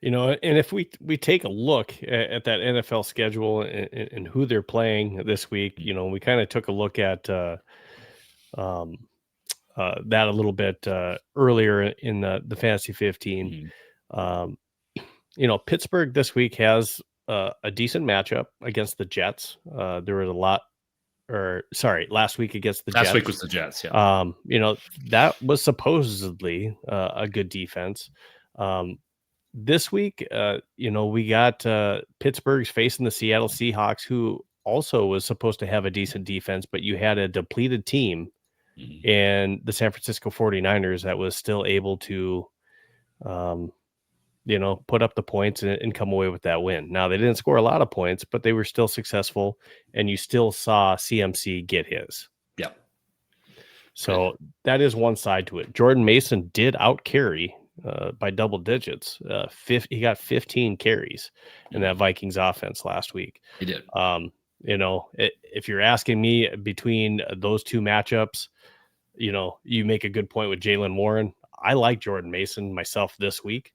And if we take a look at that NFL schedule and who they're playing this week, we kind of took a look at that a little bit earlier in the Fantasy 15. Pittsburgh this week has a decent matchup against the Jets. There was a lot, last week against the Last week Jets. was the Jets. Yeah. That was supposedly a good defense. This week, we got Pittsburgh's facing the Seattle Seahawks, who also was supposed to have a decent defense, but you had a depleted team and the San Francisco 49ers that was still able to, put up the points and come away with that win. Now, they didn't score a lot of points, but they were still successful, and you still saw CMC get his. Yeah. So that is one side to it. Jordan Mason did out carry by double digits. He got 15 carries in that Vikings offense last week. He did. If you're asking me between those two matchups, you make a good point with Jaylen Warren. I like Jordan Mason myself this week.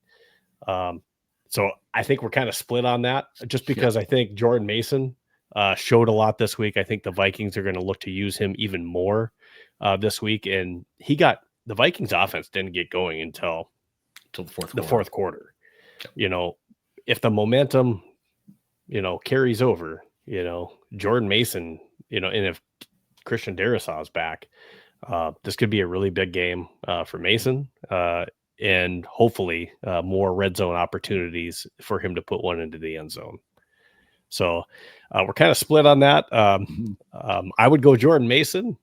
So I think we're kind of split on that just because I think Jordan Mason showed a lot this week. I think the Vikings are going to look to use him even more this week. And the Vikings offense didn't get going until the fourth quarter. If the momentum, carries over, Jordan Mason, and if Christian Darrisaw is back, this could be a really big game for Mason. And hopefully more red zone opportunities for him to put one into the end zone. So we're kind of split on that. I would go Jordan Mason.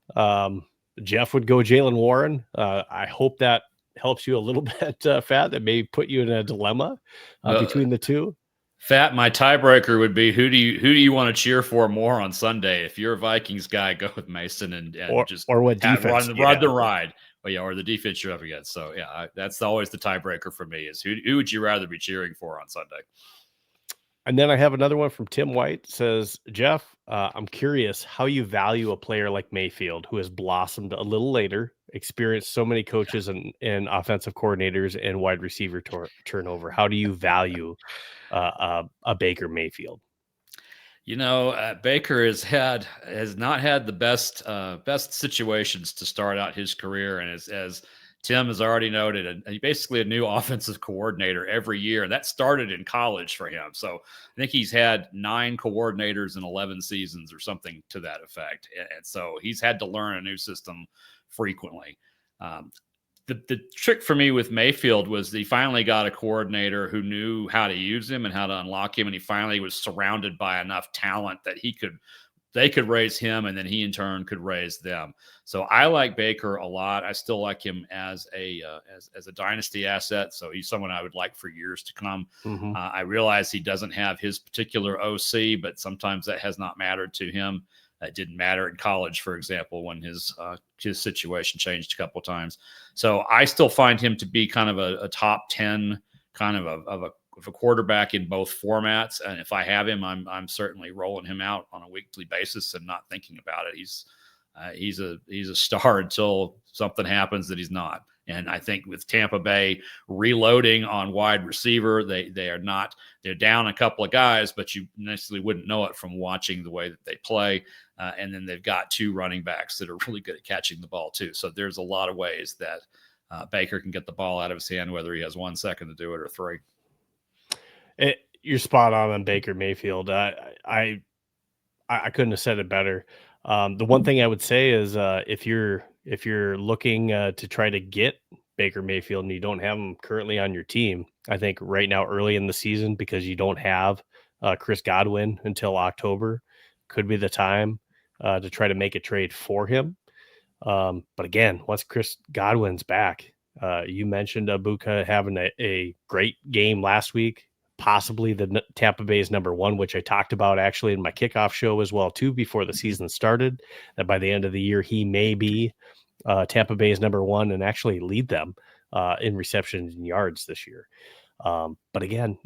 Jeff would go Jaylen Warren. I hope that helps you a little bit, Fat, that may put you in a dilemma between the two. Fat, my tiebreaker would be who do you want to cheer for more on Sunday? If you're a Vikings guy, go with Mason and or what defense run the ride. Or the defense you're up against. So that's always the tiebreaker for me is who would you rather be cheering for on Sunday? And then I have another one from Tim White. Says, Jeff, I'm curious how you value a player like Mayfield, who has blossomed a little later, experienced so many coaches and offensive coordinators and wide receiver turnover. How do you value a Baker Mayfield? Baker has not had the best situations to start out his career, and as Tim has already noted, basically a new offensive coordinator every year, and that started in college for him. So I think he's had 9 coordinators in 11 seasons or something to that effect, and so he's had to learn a new system frequently. The trick for me with Mayfield was he finally got a coordinator who knew how to use him and how to unlock him. And he finally was surrounded by enough talent that they could raise him, and then he in turn could raise them. So I like Baker a lot. I still like him as a dynasty asset. So he's someone I would like for years to come. I realize he doesn't have his particular OC, but sometimes that has not mattered to him. That didn't matter in college, for example, when his situation changed a couple of times. So I still find him to be kind of a top 10 kind of a quarterback in both formats. And if I have him, I'm certainly rolling him out on a weekly basis and not thinking about it. He's a star until something happens that he's not. And I think with Tampa Bay reloading on wide receiver, they're down a couple of guys, but you necessarily wouldn't know it from watching the way that they play. And then they've got 2 running backs that are really good at catching the ball too. So there's a lot of ways that Baker can get the ball out of his hand, whether he has 1 second to do it or 3. You're spot on Baker Mayfield. I couldn't have said it better. The one thing I would say is if you're looking to try to get Baker Mayfield and you don't have him currently on your team, I think right now early in the season, because you don't have Chris Godwin until October, could be the time to try to make a trade for him. But again, once Chris Godwin's back, you mentioned Abuka having a great game last week. Possibly the Tampa Bay's number 1, which I talked about actually in my kickoff show as well too before the season started, that by the end of the year he may be Tampa Bay's number 1 and actually lead them in receptions and yards this year. But again,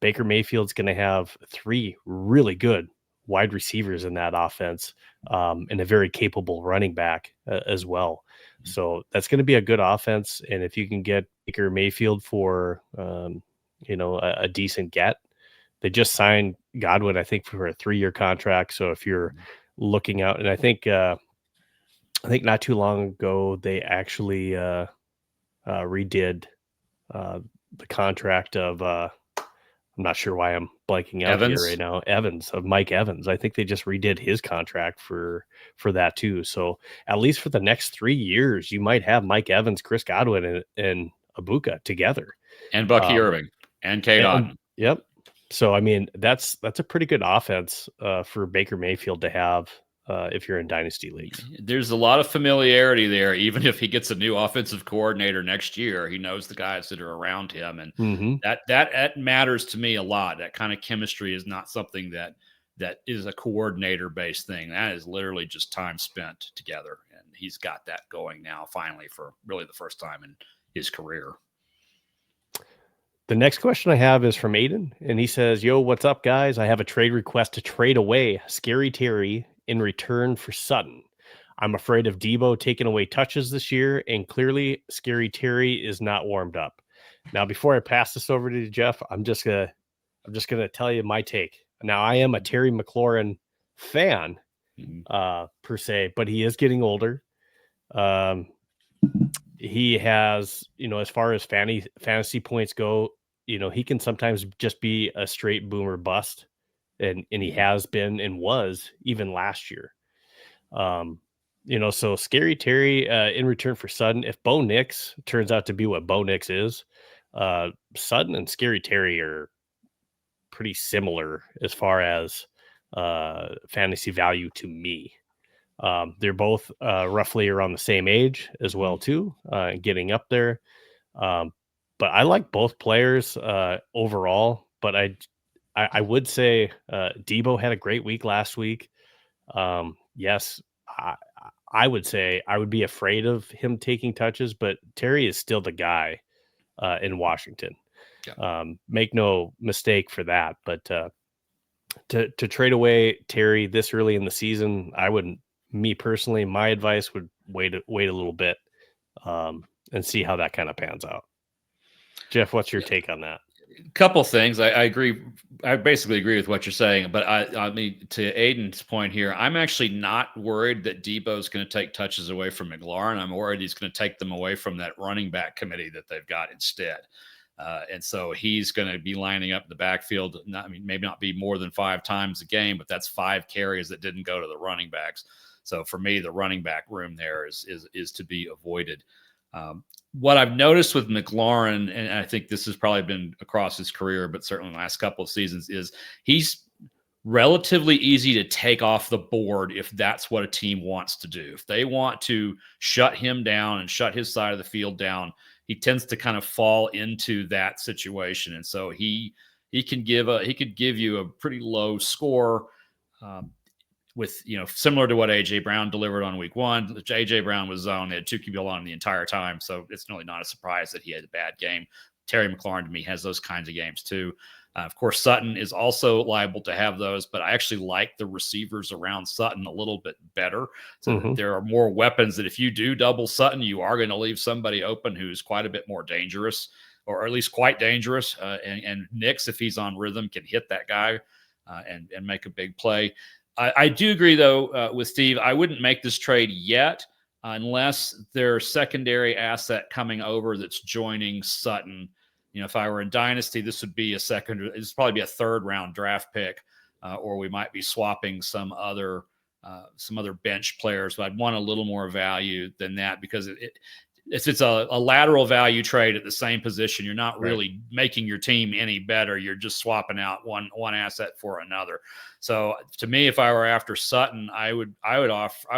Baker Mayfield's going to have 3 really good wide receivers in that offense and a very capable running back as well. So that's going to be a good offense. And if you can get Baker Mayfield for a decent get. They just signed Godwin, I think, for a 3-year contract. So if you're looking out, and I think not too long ago they actually redid the contract of I'm not sure why I'm blanking out here right Evans. now. Mike Evans. I think they just redid his contract for that too. So at least for the next 3 years, you might have Mike Evans, Chris Godwin, and Ibuka together. And Bucky Irving and Cade Otton. Yep. So I mean, that's a pretty good offense for Baker Mayfield to have if you're in dynasty leagues. There's a lot of familiarity there. Even if he gets a new offensive coordinator next year, he knows the guys that are around him, and that matters to me a lot. That kind of chemistry is not something that is a coordinator based thing. That is literally just time spent together, and he's got that going now finally for really the first time in his career. The next question I have is from Aiden, and he says, "Yo, what's up, guys? I have a trade request to trade away Scary Terry in return for Sutton. I'm afraid of Debo taking away touches this year, and clearly Scary Terry is not warmed up." Now, before I pass this over to Jeff, I'm just gonna tell you my take. Now, I am a Terry McLaurin fan, per se, but he is getting older. He has, as far as fantasy points go, he can sometimes just be a straight boomer bust, and he has been and was even last year. So Scary Terry in return for Sutton. If Bo Nix turns out to be what Bo Nix is, Sutton and Scary Terry are pretty similar as far as fantasy value to me. They're both roughly around the same age as well, too, getting up there. But I like both players overall. But I would say Debo had a great week last week. Yes, I would say I would be afraid of him taking touches, but Terry is still the guy in Washington. Yeah. Make no mistake for that. But to trade away Terry this early in the season, I wouldn't. Me personally, my advice would wait a little bit and see how that kind of pans out. Jeff, what's your take on that? A couple things. I agree. I basically agree with what you're saying, but I mean, to Aiden's point here, I'm actually not worried that Debo's going to take touches away from McLaurin. I'm worried he's going to take them away from that running back committee that they've got instead. And so he's going to be lining up in the backfield. Maybe not be more than 5 times a game, but that's 5 carries that didn't go to the running backs. So for me, the running back room there is to be avoided. What I've noticed with McLaurin, and I think this has probably been across his career, but certainly in the last couple of seasons, is he's relatively easy to take off the board if that's what a team wants to do. If they want to shut him down and shut his side of the field down, he tends to kind of fall into that situation. And so he could give you a pretty low score. With, similar to what A.J. Brown delivered on week 1. A.J. Brown was zoned, had 2 QB on the entire time, so it's really not a surprise that he had a bad game. Terry McLaurin, to me, has those kinds of games too. Of course, Sutton is also liable to have those, but I actually like the receivers around Sutton a little bit better. So that there are more weapons that if you do double Sutton, you are going to leave somebody open who's quite a bit more dangerous, or at least quite dangerous. And Nix, if he's on rhythm, can hit that guy and make a big play. I do agree, though, with Steve. I wouldn't make this trade yet unless there's secondary asset coming over that's joining Sutton. If I were in Dynasty, this would be this probably be a 3rd round draft pick, or we might be swapping some other bench players. But I'd want a little more value than that, because if it's a lateral value trade at the same position, you're not really making your team any better. You're just swapping out one asset for another. So to me, if I were after Sutton, I would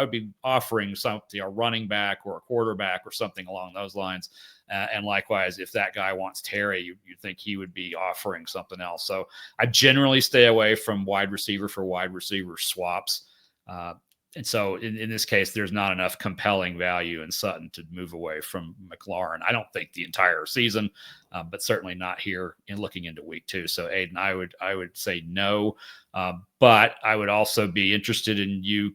be offering something, a running back or a quarterback or something along those lines. And likewise, if that guy wants Terry, you'd think he would be offering something else. So I generally stay away from wide receiver for wide receiver swaps. And so in this case, there's not enough compelling value in Sutton to move away from McLaurin. I don't think the entire season, but certainly not here in looking into week 2. So Aiden, I would say no, but I would also be interested in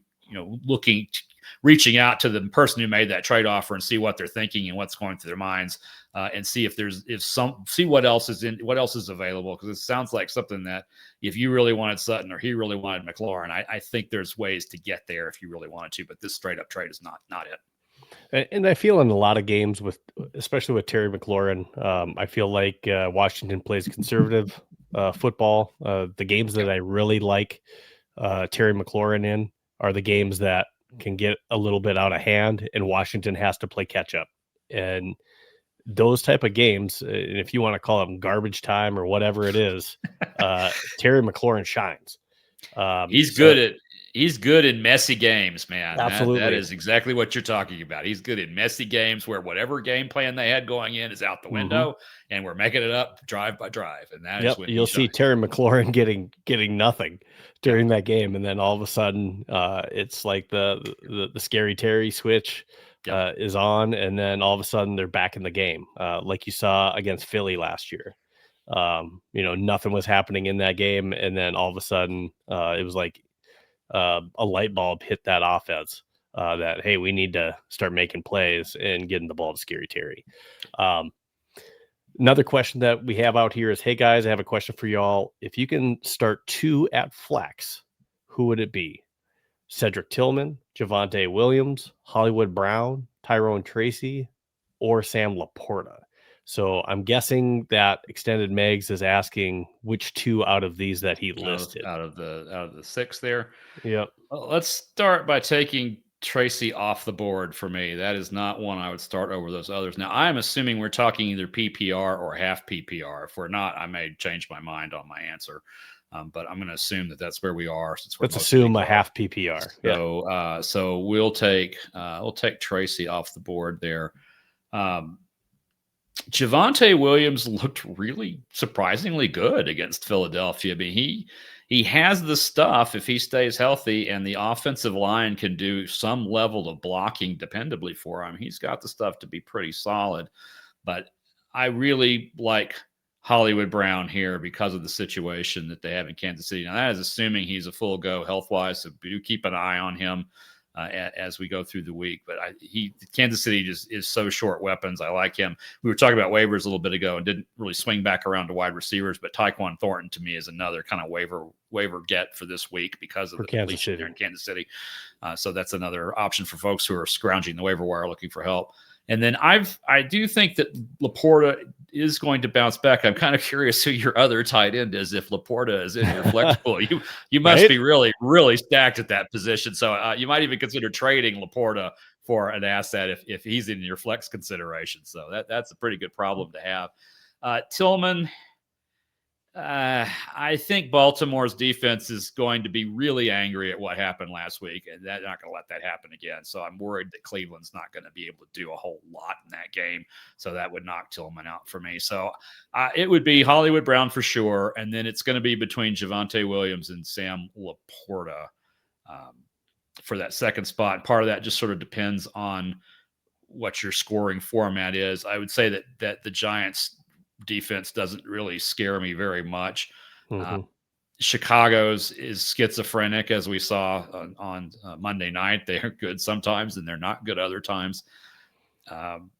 reaching out to the person who made that trade offer and see what they're thinking and what's going through their minds, and see see what else is available. Because it sounds like something that if you really wanted Sutton or he really wanted McLaurin, I think there's ways to get there if you really wanted to, but this straight up trade is not it. And I feel in a lot of games especially with Terry McLaurin, I feel like Washington plays conservative football. The games that I really like Terry McLaurin in are the games that can get a little bit out of hand, and Washington has to play catch up. And those type of games, and if you want to call them garbage time or whatever it is, Terry McLaurin shines. He's So good at he's good in messy games, man. That absolutely. is exactly what you're talking about. He's good in messy games where whatever game plan they had going in is out the Hmm. window, and we're making it up drive by drive, and that is Yep, when he you'll see shines. Terry McLaurin getting nothing Yep, during that game, and then all of a sudden, it's like the scary Terry switch yep. is on, and then all of a sudden they're back in the game, like you saw against Philly last year. Nothing was happening in that game, and then all of a sudden, it was like a light bulb hit that offense. That hey, we need to start making plays and getting the ball to Scary Terry. Um, Another question that we have out here is, hey guys, I have a question for y'all. If you can start two at flex, who would it be? Cedric Tillman, Javonte Williams, Hollywood Brown, Tyrone Tracy, or Sam Laporta? So I'm guessing that Extended Megs is asking which two out of these that he listed. Out of the six there. Yep. Well, let's start by taking Tracy off the board for me. That is not one I would start over those others. Now, I'm assuming we're talking either PPR or half PPR. If we're not, I may change my mind on my answer. But I'm going to assume that that's where we are since where Let's most assume leagues a are. half PPR. Yeah. So we'll take Tracy off the board there. Javonte Williams looked really surprisingly good against Philadelphia. I mean, he has the stuff if he stays healthy, and the offensive line can do some level of blocking dependably for him. He's got the stuff to be pretty solid. But I really like Hollywood Brown here because of the situation that they have in Kansas City. Now, that is assuming he's a full go health wise, so do keep an eye on him as we go through the week. But Kansas City just is so short weapons. I like him. We were talking about waivers a little bit ago and didn't really swing back around to wide receivers, but Tyquan Thornton to me is another kind of waiver get for this week because of For the Kansas depletion City. there in Kansas City. So that's another option for folks who are scrounging the waiver wire looking for help. And then I do think that Laporta is going to bounce back. I'm kind of curious who your other tight end is. If Laporta is in your flex pool, you must Right? be really, really stacked at that position. So you might even consider trading Laporta for an asset if he's in your flex consideration. So that's a pretty good problem to have. Tillman, I think Baltimore's defense is going to be really angry at what happened last week, and they're not going to let that happen again. So I'm worried that Cleveland's not going to be able to do a whole lot in that game. So that would knock Tillman out for me. So it would be Hollywood Brown for sure, and then it's going to be between Javonte Williams and Sam Laporta for that second spot. Part of that just sort of depends on what your scoring format is. I would say that the Giants defense doesn't really scare me very much. Mm-hmm. Chicago's is schizophrenic, as we saw on Monday night. They are good sometimes and they're not good other times. But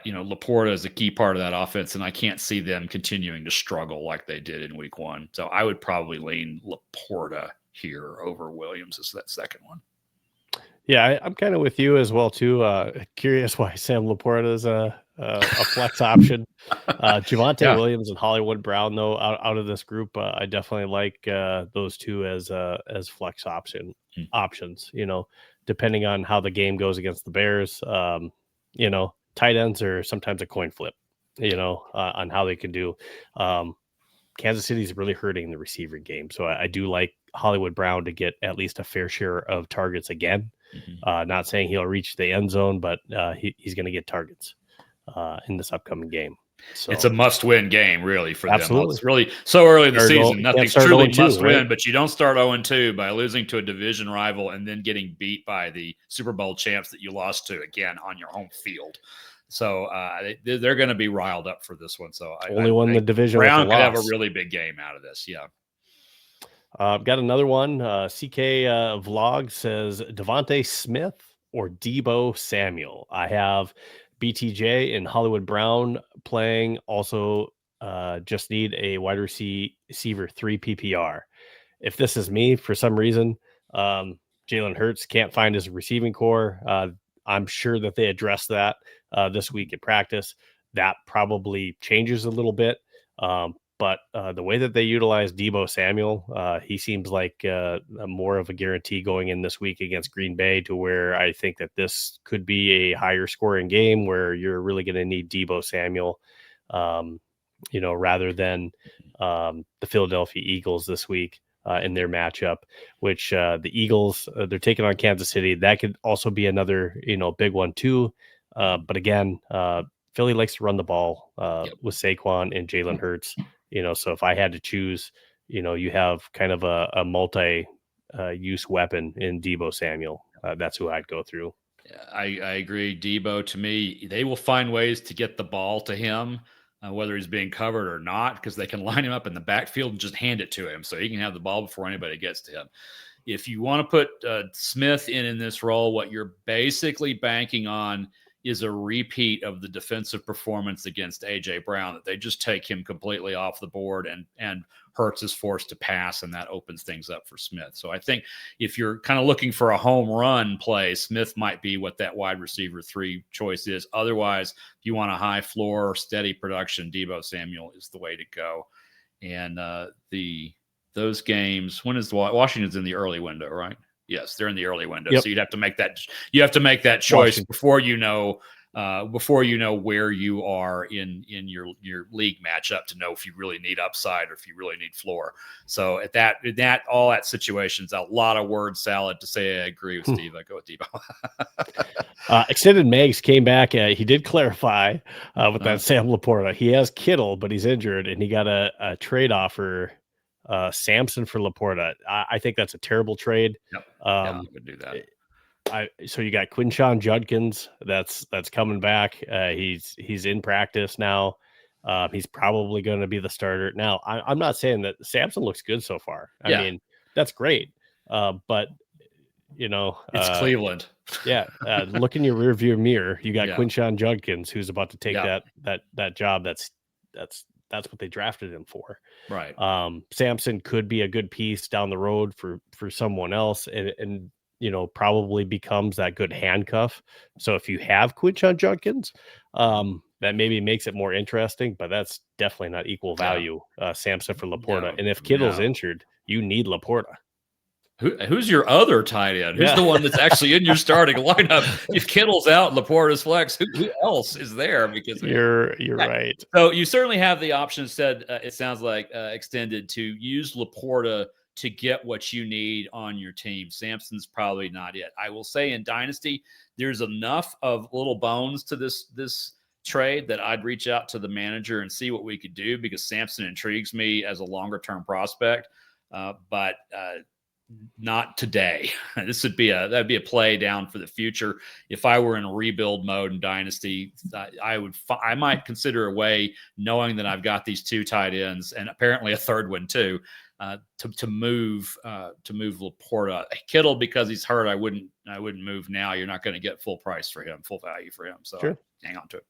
Laporta is a key part of that offense, and I can't see them continuing to struggle like they did in Week 1. So I would probably lean Laporta here over Williams as that second one. Yeah, I'm kind of with you as well too. Curious why Sam Laporta is a flex option. Javonte Williams and Hollywood Brown, though, out of this group, I definitely like those two as flex options. Depending on how the game goes against the Bears, tight ends are sometimes a coin flip. On how they can do. Kansas City is really hurting the receiver game, so I do like Hollywood Brown to get at least a fair share of targets again. Mm-hmm. Not saying he'll reach the end zone, but he's going to get targets in this upcoming game. So it's a must-win game, really, for them. It's really so early in the season. Nothing's truly must-win, but you don't start 0-2 by losing to a division rival and then getting beat by the Super Bowl champs that you lost to again on your home field. So they're going to be riled up for this one. So only won the division. Brown could have a really big game out of this. Yeah. I've got another one. CK Vlog says Devontae Smith or Deebo Samuel. I have BTJ and Hollywood Brown playing. Also, just need a wide receiver 3 PPR. If this is me, for some reason, Jalen Hurts can't find his receiving core. I'm sure that they addressed that this week at practice. That probably changes a little bit. But But the way that they utilize Debo Samuel, he seems like more of a guarantee going in this week against Green Bay, to where I think that this could be a higher scoring game where you're really going to need Debo Samuel, rather than the Philadelphia Eagles this week in their matchup, which the Eagles, they're taking on Kansas City. That could also be another, big one too. But again, Philly likes to run the ball with Saquon and Jalen Hurts. So if I had to choose, you have kind of a multi use weapon in Debo Samuel. That's who I'd go through. I agree. Debo, to me, they will find ways to get the ball to him, whether he's being covered or not, because they can line him up in the backfield and just hand it to him so he can have the ball before anybody gets to him. If you want to put Smith in this role, what you're basically banking on is a repeat of the defensive performance against A.J. Brown, that they just take him completely off the board and Hurts is forced to pass, and that opens things up for Smith. So I think if you're kind of looking for a home run play, Smith might be what that wide receiver 3 choice is. Otherwise, if you want a high floor, steady production, Debo Samuel is the way to go. And those games, when is Washington's in the early window, right? Yes, they're in the early window. Yep. So you'd have to make that. You have to make that choice before you know where you are in your league matchup to know if you really need upside or if you really need floor. So at all that situations, a lot of word salad to say I agree with Steve. I go with Debo. Extended Megs came back. He did clarify with that Sam Laporta. He has Kittle, but he's injured, and he got a trade offer. Samson for Laporta. I think that's a terrible trade. Yep. I would do that. So you got Quinshon Judkins that's coming back. He's in practice now. He's probably going to be the starter. Now, I'm not saying that Samson looks good so far. I mean, that's great. But it's Cleveland. Look in your rearview mirror. You got Quinshon Judkins, who's about to take that job. That's what they drafted him for. Right. Samson could be a good piece down the road for someone else, and probably becomes that good handcuff. So if you have Quinshon Judkins, that maybe makes it more interesting, but that's definitely not equal value. Samson for Laporta. And if Kittle's injured, you need Laporta. Who's your other tight end? Who's the one that's actually in your starting lineup? If Kittle's out, Laporta's flex, who else is there? Because you're right. So you certainly have the option instead, it sounds like, extended to use Laporta to get what you need on your team. Samson's probably not it. I will say in Dynasty, there's enough of little bones to this trade that I'd reach out to the manager and see what we could do, because Samson intrigues me as a longer-term prospect. But not today. That'd be a play down for the future. If I were in a rebuild mode in Dynasty, I might consider a way, knowing that I've got these 2 tight ends and apparently a third one too, to move Laporta. Kittle, because he's hurt, I wouldn't move now. You're not going to get full price for him, full value for him. So sure. Hang on to it.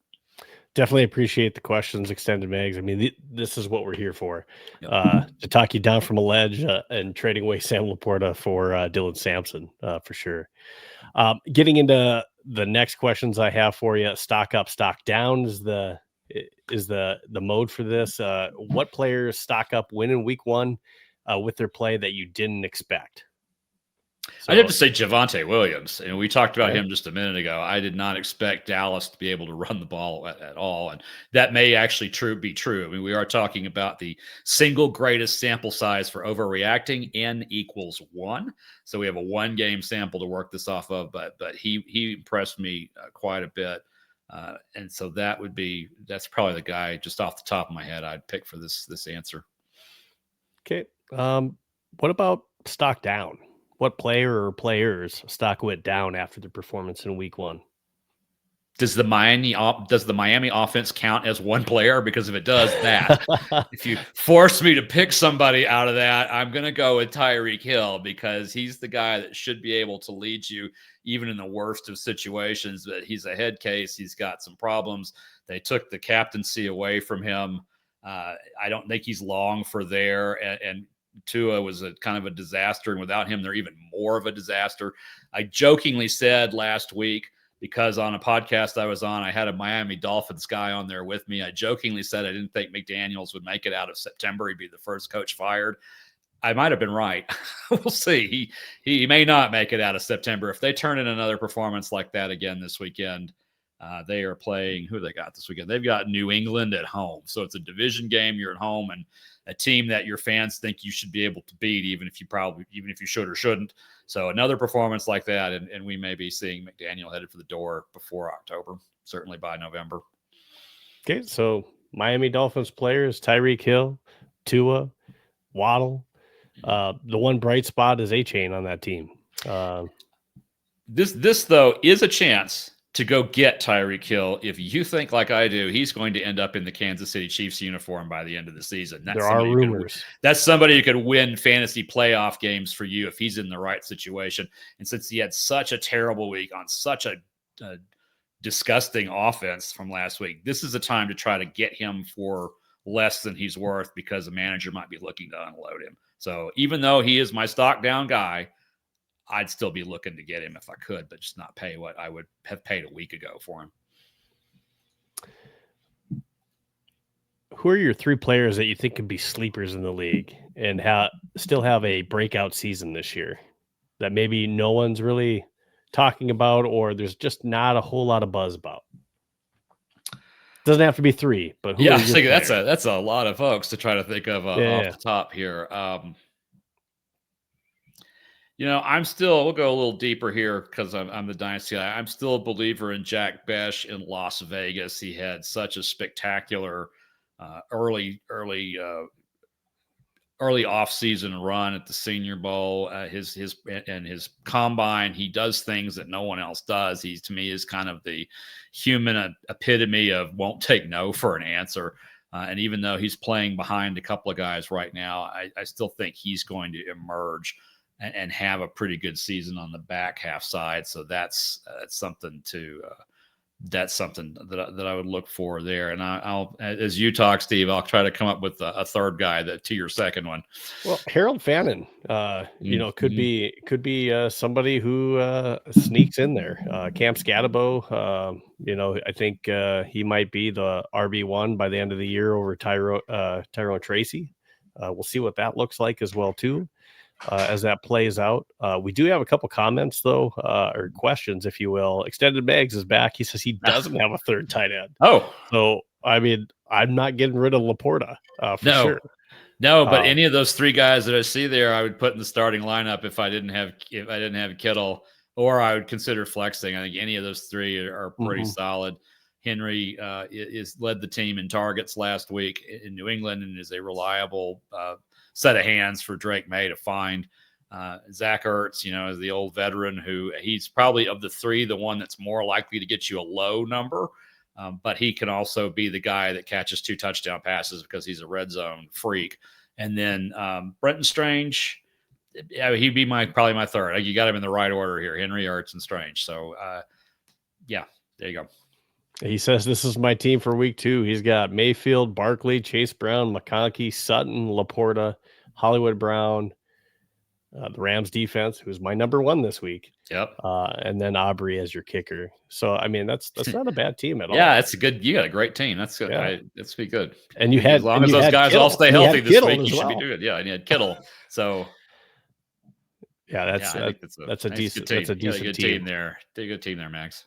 Definitely appreciate the questions, Extended Megs. I mean, this is what we're here for, to talk you down from a ledge and trading away Sam Laporta for Dylan Sampson, for sure. Getting into the next questions I have for you, stock up, stock down is the mode for this. What players stock up, win in week 1 with their play that you didn't expect? I'd have to say Javonte Williams, and we talked about him just a minute ago. I did not expect Dallas to be able to run the ball at all, and that may actually be true. I mean, we are talking about the single greatest sample size for overreacting, N equals 1. So we have a 1-game sample to work this off of, but he impressed me quite a bit, and so that's probably the guy just off the top of my head I'd pick for this answer. Okay, what about stock down? What player or players stock went down after the performance in week 1? Does the Miami offense count as one player? Because if it does, if you force me to pick somebody out of that, I'm going to go with Tyreek Hill, because he's the guy that should be able to lead you even in the worst of situations. But he's a head case. He's got some problems. They took the captaincy away from him. I don't think he's long for there. And Tua was a kind of a disaster, and without him, they're even more of a disaster. I jokingly said last week because on a podcast I was on, I had a Miami Dolphins guy on there with me. I jokingly said I didn't think McDaniels would make it out of September. He'd be the first coach fired. I might have been right. We'll see. He may not make it out of September. If they turn in another performance like that again this weekend, they are playing, who they got this weekend? They've got New England at home. So it's a division game. You're at home, and a team that your fans think you should be able to beat, even if you should or shouldn't. So another performance like that, and we may be seeing McDaniel headed for the door before October, certainly by November. Okay, so Miami Dolphins players: Tyreek Hill, Tua, Waddle. The one bright spot is A-Chain on that team. This though is a chance to go get Tyreek Hill. If you think like I do, he's going to end up in the Kansas City Chiefs uniform by the end of the season. There are rumors. That's somebody who could win fantasy playoff games for you if he's in the right situation. And since he had such a terrible week on such a disgusting offense from last week, this is a time to try to get him for less than he's worth, because the manager might be looking to unload him. So even though he is my stock down guy, I'd still be looking to get him if I could, but just not pay what I would have paid a week ago for him. Who are your 3 players that you think could be sleepers in the league and still have a breakout season this year that maybe no one's really talking about, or there's just not a whole lot of buzz about? Doesn't have to be 3, but who? Yeah, I think that's a lot of folks to try to think of off the top here. We'll go a little deeper here because I'm the dynasty guy. I'm still a believer in Jack Besh in Las Vegas. He had such a spectacular early off-season run at the Senior Bowl. His combine, he does things that no one else does. He, to me, is kind of the human epitome of won't take no for an answer. And even though he's playing behind a couple of guys right now, I still think he's going to emerge and have a pretty good season on the back half side. So that's something that I would look for there. And I'll, as you talk, Steve, I'll try to come up with a third guy to your second one. Well, Harold Fannin, could be somebody who sneaks in there. Cam Scatabo, I think he might be the RB1 by the end of the year over Tyrone Tracy. We'll see what that looks like as well too. As that plays out. We do have a couple comments, though, or questions, if you will. Extended Bags is back. He says he doesn't have a third tight end. Oh. So, I mean, I'm not getting rid of Laporta for sure. No, but any of those 3 guys that I see there, I would put in the starting lineup if I didn't have Kittle, or I would consider flexing. I think any of those 3 are pretty solid. Henry is led the team in targets last week in New England and is a reliable set of hands for Drake May to find. Zach Ertz, is the old veteran who he's probably of the 3, the one that's more likely to get you a low number. But he can also be the guy that catches 2 touchdown passes because he's a red zone freak. And then Brenton Strange, he'd be probably my third. You got him in the right order here: Henry, Ertz, and Strange. So, there you go. He says this is my team for week 2. He's got Mayfield, Barkley, Chase Brown, McConkey, Sutton, Laporta, Hollywood Brown, the Rams defense, who's my number 1 this week. Yep. And then Aubrey as your kicker. So, I mean, that's not a bad team at all. Yeah, it's you got a great team. That's good. Yeah. That's be good. And as long as those guys Kittle. all stay healthy this Kittle week, you should be good. Yeah, and you had Kittle. So that's a decent team there. A good team there, Max.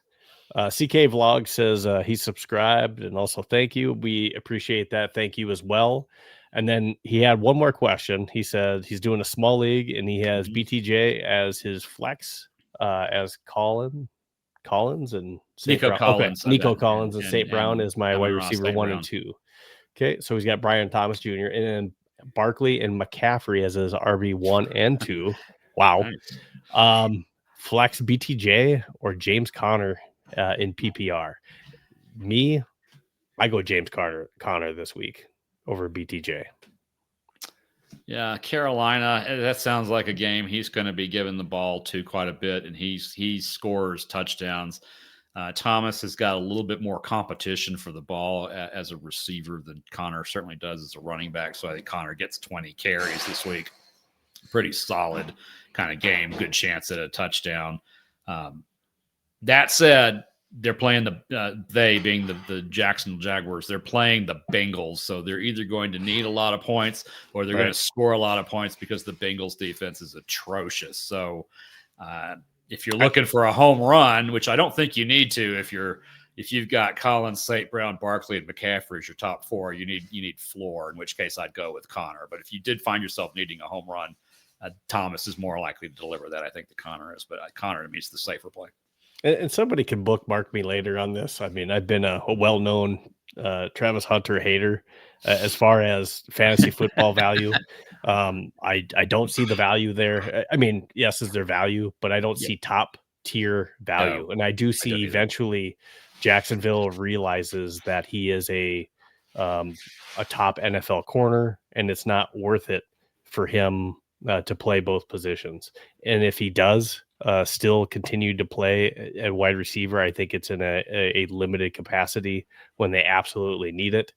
CK Vlog says he subscribed, and also thank you. We appreciate that. Thank you as well. And then he had one more question. He said he's doing a small league and he has BTJ as his flex, as Collins and Nico Collins. Okay. Nico Collins and St. Brown is my wide receiver 1 and 2. Okay, so he's got Brian Thomas Jr. and then Barkley and McCaffrey as his RB1 and 2. Wow. Nice. Flex BTJ or James Conner in PPR. Me, I go James Conner this week over BTJ. Yeah, Carolina, that sounds like a game he's going to be given the ball to quite a bit, and he scores touchdowns. Thomas has got a little bit more competition for the ball as a receiver than Conner certainly does as a running back, so I think Conner gets 20 carries this week. Pretty solid kind of game, good chance at a touchdown. That said, they're playing they being the Jacksonville Jaguars, they're playing the Bengals. So they're either going to need a lot of points or they're going to score a lot of points because the Bengals defense is atrocious. So if you're looking for a home run, which I don't think you need to, if you've got Collins, St. Brown, Barkley, and McCaffrey as your top four, you need floor, in which case I'd go with Connor. But if you did find yourself needing a home run, Thomas is more likely to deliver that, I think, than Connor is. But Connor to me is the safer play. And somebody can bookmark me later on this. I mean, I've been a well-known Travis Hunter hater as far as fantasy football value. I don't see the value there. I mean, yes, is there value, but I don't see top tier value. And I do see eventually Jacksonville realizes that he is a top NFL corner, and it's not worth it for him to play both positions. And if he does still continue to play at wide receiver, I think it's in a limited capacity when they absolutely need it.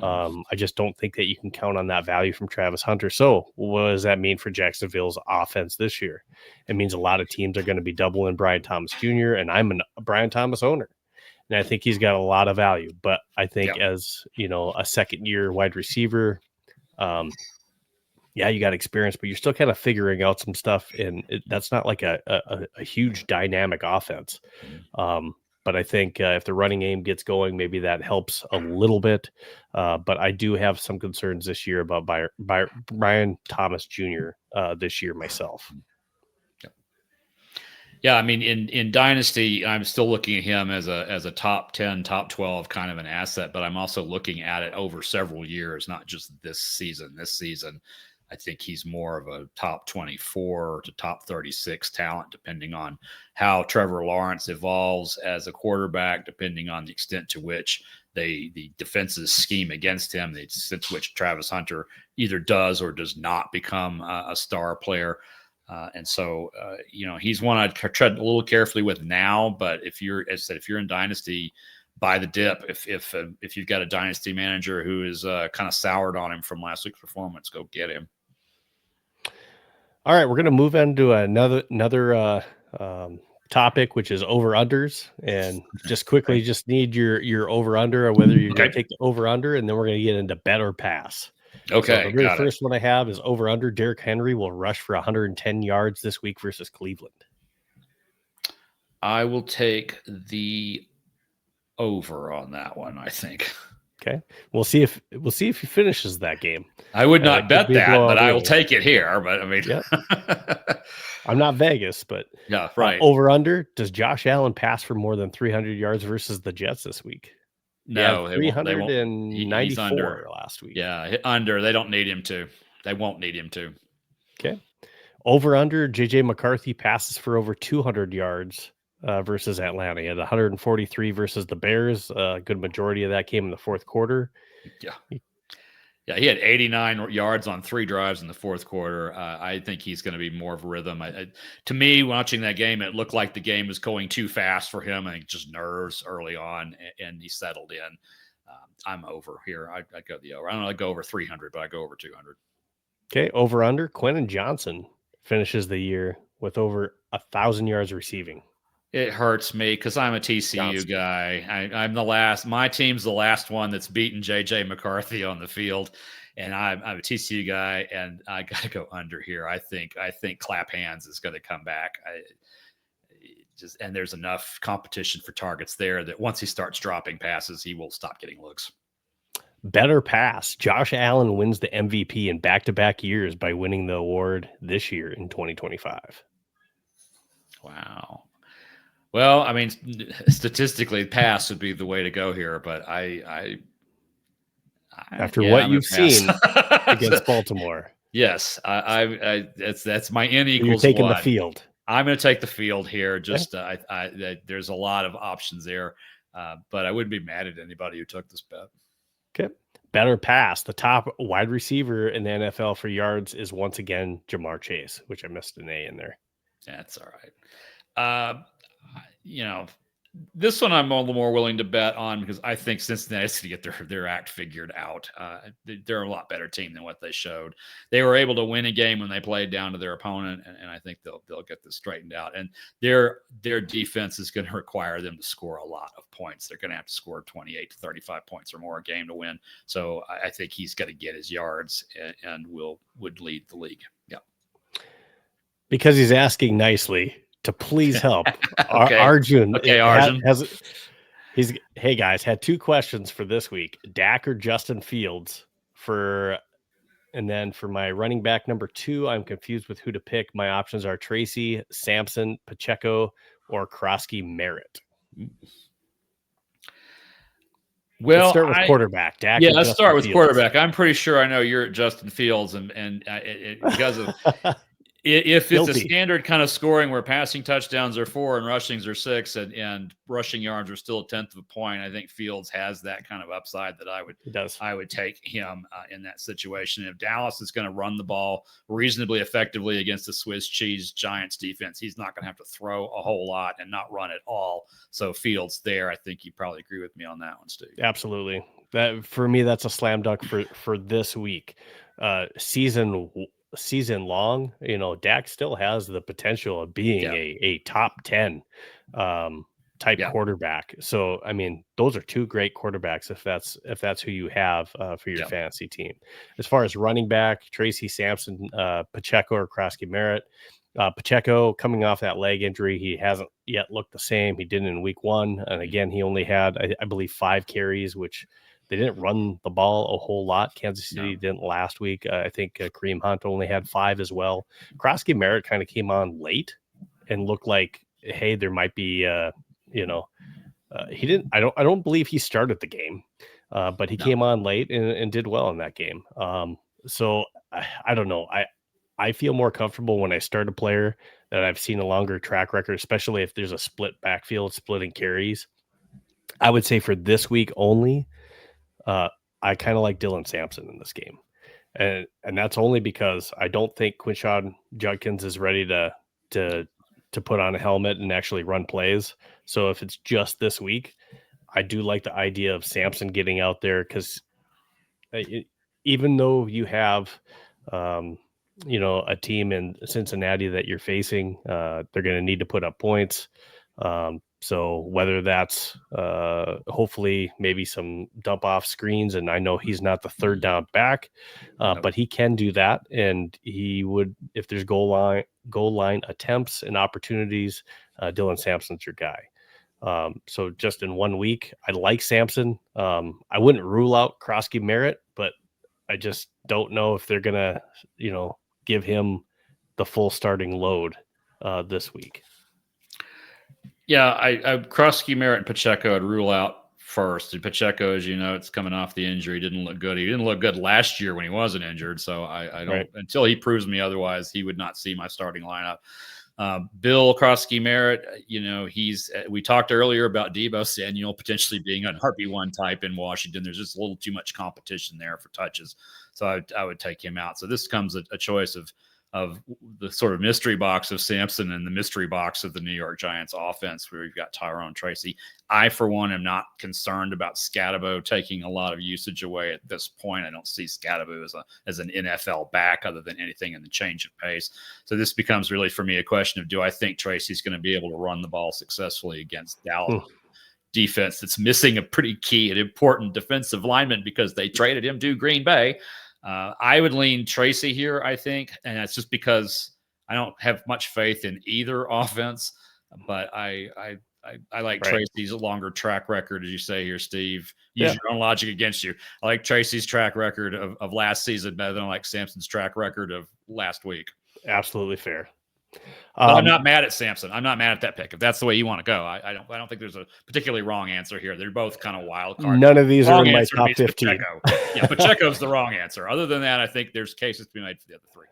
I just don't think that you can count on that value from Travis Hunter. So what does that mean for Jacksonville's offense this year? It means a lot of teams are going to be doubling Brian Thomas Jr., and I'm a Brian Thomas owner. And I think he's got a lot of value. But I think as, a second-year wide receiver, you got experience, but you're still kind of figuring out some stuff, and that's not like a huge dynamic offense. But I think if the running game gets going, maybe that helps a little bit. But I do have some concerns this year about Brian Thomas Jr. This year myself. Yeah, I mean, in Dynasty, I'm still looking at him as a top 10, top 12 kind of an asset, but I'm also looking at it over several years, not just this season. This season, I think he's more of a top 24 to top 36 talent, depending on how Trevor Lawrence evolves as a quarterback, depending on the extent to which the defenses scheme against him, the extent to which Travis Hunter either does or does not become a star player. And so, he's one I'd tread a little carefully with now. But if you're in Dynasty, buy the dip. If you've got a Dynasty manager who is kind of soured on him from last week's performance, go get him. All right, we're going to move into another topic, which is over-unders. And just quickly, just need your over-under, or whether you're going to take the over-under, and then we're going to get into bet or pass. Okay. So the very first one I have is over-under. Derrick Henry will rush for 110 yards this week versus Cleveland. I will take the over on that one, I think. Okay. We'll see if he finishes that game. I would not bet that, but I will take it here. But I mean, I'm not Vegas, but yeah, right. Over-under. Does Josh Allen pass for more than 300 yards versus the Jets this week? No, 394 he's under last week. Yeah, under. They don't need him to. They won't need him to. Okay. Over-under. JJ McCarthy passes for over 200 yards versus Atlanta. He had 143 versus the Bears. A good majority of that came in the fourth quarter. Yeah, he had 89 yards on 3 drives in the fourth quarter. I think he's going to be more of a rhythm. To me, watching that game, it looked like the game was going too fast for him. I think just nerves early on, and he settled in. I'm over here. I'd go the over. I don't know. I'd go over 300, but I go over 200. Okay, over-under. Quentin Johnson finishes the year with over 1,000 yards receiving. It hurts me because I'm a TCU guy. I'm the last. My team's the last one that's beaten JJ McCarthy on the field, and I'm a TCU guy, and I got to go under here. I think Clap Hands is going to come back. And there's enough competition for targets there that once he starts dropping passes, he will stop getting looks. Better pass. Josh Allen wins the MVP in back-to-back years by winning the award this year in 2025. Wow. Well, I mean, statistically, pass would be the way to go here, but after what you've seen against Baltimore, yes, that's my N equals. You're taking 1. the field. I'm going to take the field here. Just there's a lot of options there, but I wouldn't be mad at anybody who took this bet. Okay, better pass. The top wide receiver in the NFL for yards is once again Jamar Chase, which I missed an A in there. That's all right. This one I'm a little more willing to bet on because I think Cincinnati's going to get their act figured out. They're a lot better team than what they showed. They were able to win a game when they played down to their opponent, and I think they'll get this straightened out. And their defense is going to require them to score a lot of points. They're going to have to score 28 to 35 points or more a game to win. So I think he's going to get his yards and would lead the league. Yeah, because he's asking nicely to please help. Okay. Arjun, Okay, Arjun. Hey guys, had 2 questions for this week: Dak or Justin Fields and then for my running back number 2, I'm confused with who to pick. My options are Tracy, Sampson, Pacheco, or Krosky Merritt. Well, let's start with quarterback. Dak. Yeah, let's start with quarterback. I'm pretty sure I know you're at Justin Fields, and because of if it's a standard kind of scoring where passing touchdowns are 4 and rushings are 6 and rushing yards are still a tenth of a point, I think Fields has that kind of upside that I would take him in that situation. If Dallas is going to run the ball reasonably effectively against the Swiss cheese Giants defense, he's not going to have to throw a whole lot and not run at all. So Fields there, I think you probably agree with me on that one, Steve. Absolutely. That for me, that's a slam dunk for this week. Season long, Dak still has the potential of being a top 10 type quarterback. So, I mean, those are 2 great quarterbacks if that's who you have for your fantasy team. As far as running back, Tracy, Sampson, Pacheco, or Krosky Merritt. Pacheco, coming off that leg injury, he hasn't yet looked the same. He didn't in week 1. And again, he only had, I believe, 5 carries, which they didn't run the ball a whole lot. Kansas City didn't last week. I think Kareem Hunt only had 5 as well. Krosky Merritt kind of came on late and looked like, hey, there might be, he didn't. I don't believe he started the game, but he came on late and did well in that game. So I don't know. I feel more comfortable when I start a player that I've seen a longer track record, especially if there's a split backfield, splitting carries. I would say for this week only, I kind of like Dylan Sampson in this game. And that's only because I don't think Quinshon Judkins is ready to put on a helmet and actually run plays. So if it's just this week, I do like the idea of Sampson getting out there because even though you have a team in Cincinnati that you're facing, they're going to need to put up points. So whether that's hopefully maybe some dump off screens, and I know he's not the third down back, but he can do that, and he would if there's goal line attempts and opportunities. Dylan Sampson's your guy. So just in 1 week, I like Sampson. I wouldn't rule out Krosky Merritt, but I just don't know if they're gonna, give him the full starting load this week. Yeah, I Krosky, Merritt, and Pacheco I'd rule out first. And Pacheco, as you know, it's coming off the injury. Didn't look good. He didn't look good last year when he wasn't injured. So I don't until he proves me otherwise, he would not see my starting lineup. Bill Krosky Merritt, we talked earlier about Deebo Samuel potentially being an RB1 type in Washington. There's just a little too much competition there for touches. So I would take him out. So this comes a choice of the sort of mystery box of Sampson and the mystery box of the New York Giants offense, where you've got Tyrone Tracy. I, for one, am not concerned about Scatabo taking a lot of usage away at this point. I don't see Scatabo as an NFL back other than anything in the change of pace. So this becomes really, for me, a question of, do I think Tracy's going to be able to run the ball successfully against Dallas defense that's missing a pretty key and important defensive lineman because they traded him to Green Bay? I would lean Tracy here, I think, and that's just because I don't have much faith in either offense. But I like Tracy's longer track record, as you say here, Steve. Use your own logic against you. I like Tracy's track record of last season better than I like Sampson's track record of last week. Absolutely fair. But I'm not mad at Sampson. I'm not mad at that pick. If that's the way you want to go, I don't think there's a particularly wrong answer here. They're both kind of wild cards. None of these are in my top 15. Yeah, Pacheco's the wrong answer. Other than that, I think there's cases to be made for the other 3.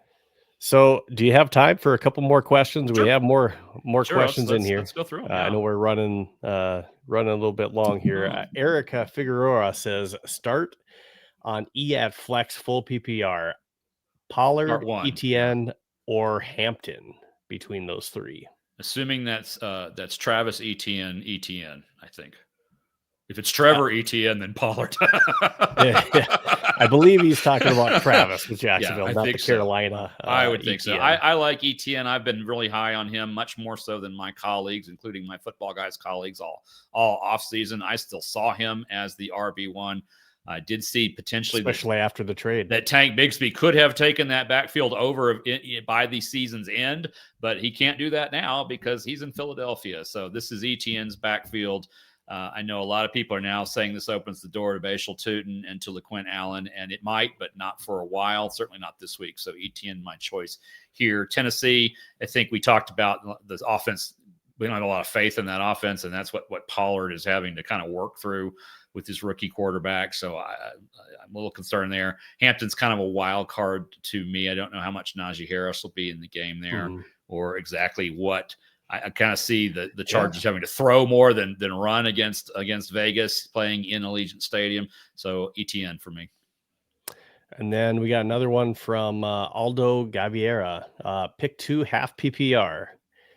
So, do you have time for a couple more questions? Sure. We have more questions in here. Let's go through them. I know we're running a little bit long here. Erica Figueroa says, start on at flex full PPR. Pollard, ETN, or Hampton between those 3. Assuming that's Travis Etienne, I think. If it's Trevor Etienne, then Pollard. I believe he's talking about Travis with Yeah, Jacksonville, I not the think so. Carolina. I would think so. ETN. I like Etienne. I've been really high on him, much more so than my colleagues, including my football guys colleagues all off season. I still saw him as the RB1. I did see potentially, especially after the trade, that Tank Bigsby could have taken that backfield over by the season's end, but he can't do that now because he's in Philadelphia. So this is Etienne's backfield. I know a lot of people are now saying this opens the door to Bashal Tootin and to LaQuint Allen, and it might, but not for a while, certainly not this week. So Etienne, my choice here. Tennessee, I think we talked about the offense. We don't have a lot of faith in that offense, and that's what Pollard is having to kind of work through with his rookie quarterback. So I'm a little concerned there. Hampton's kind of a wild card to me. I don't know how much Najee Harris will be in the game there, or exactly what. I kind of see the Chargers having to throw more than run against Vegas, playing in Allegiant Stadium. So ETN for me. And then we got another one from Aldo Gaviera. Pick 2 half PPR.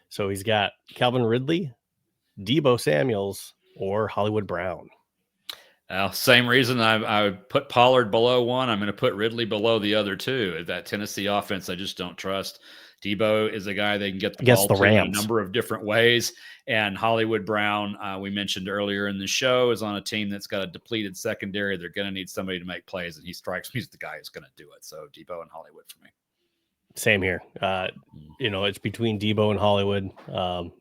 So he's got Calvin Ridley, Deebo Samuels, or Hollywood Brown. Same reason I would put Pollard below one. I'm going to put Ridley below the other two. That Tennessee offense, I just don't trust. Deebo is a guy they can get the ball to in a number of different ways. And Hollywood Brown, we mentioned earlier in the show, is on a team that's got a depleted secondary. They're going to need somebody to make plays, and he strikes me as the guy who's going to do it. So Deebo and Hollywood for me. Same here. It's between Deebo and Hollywood.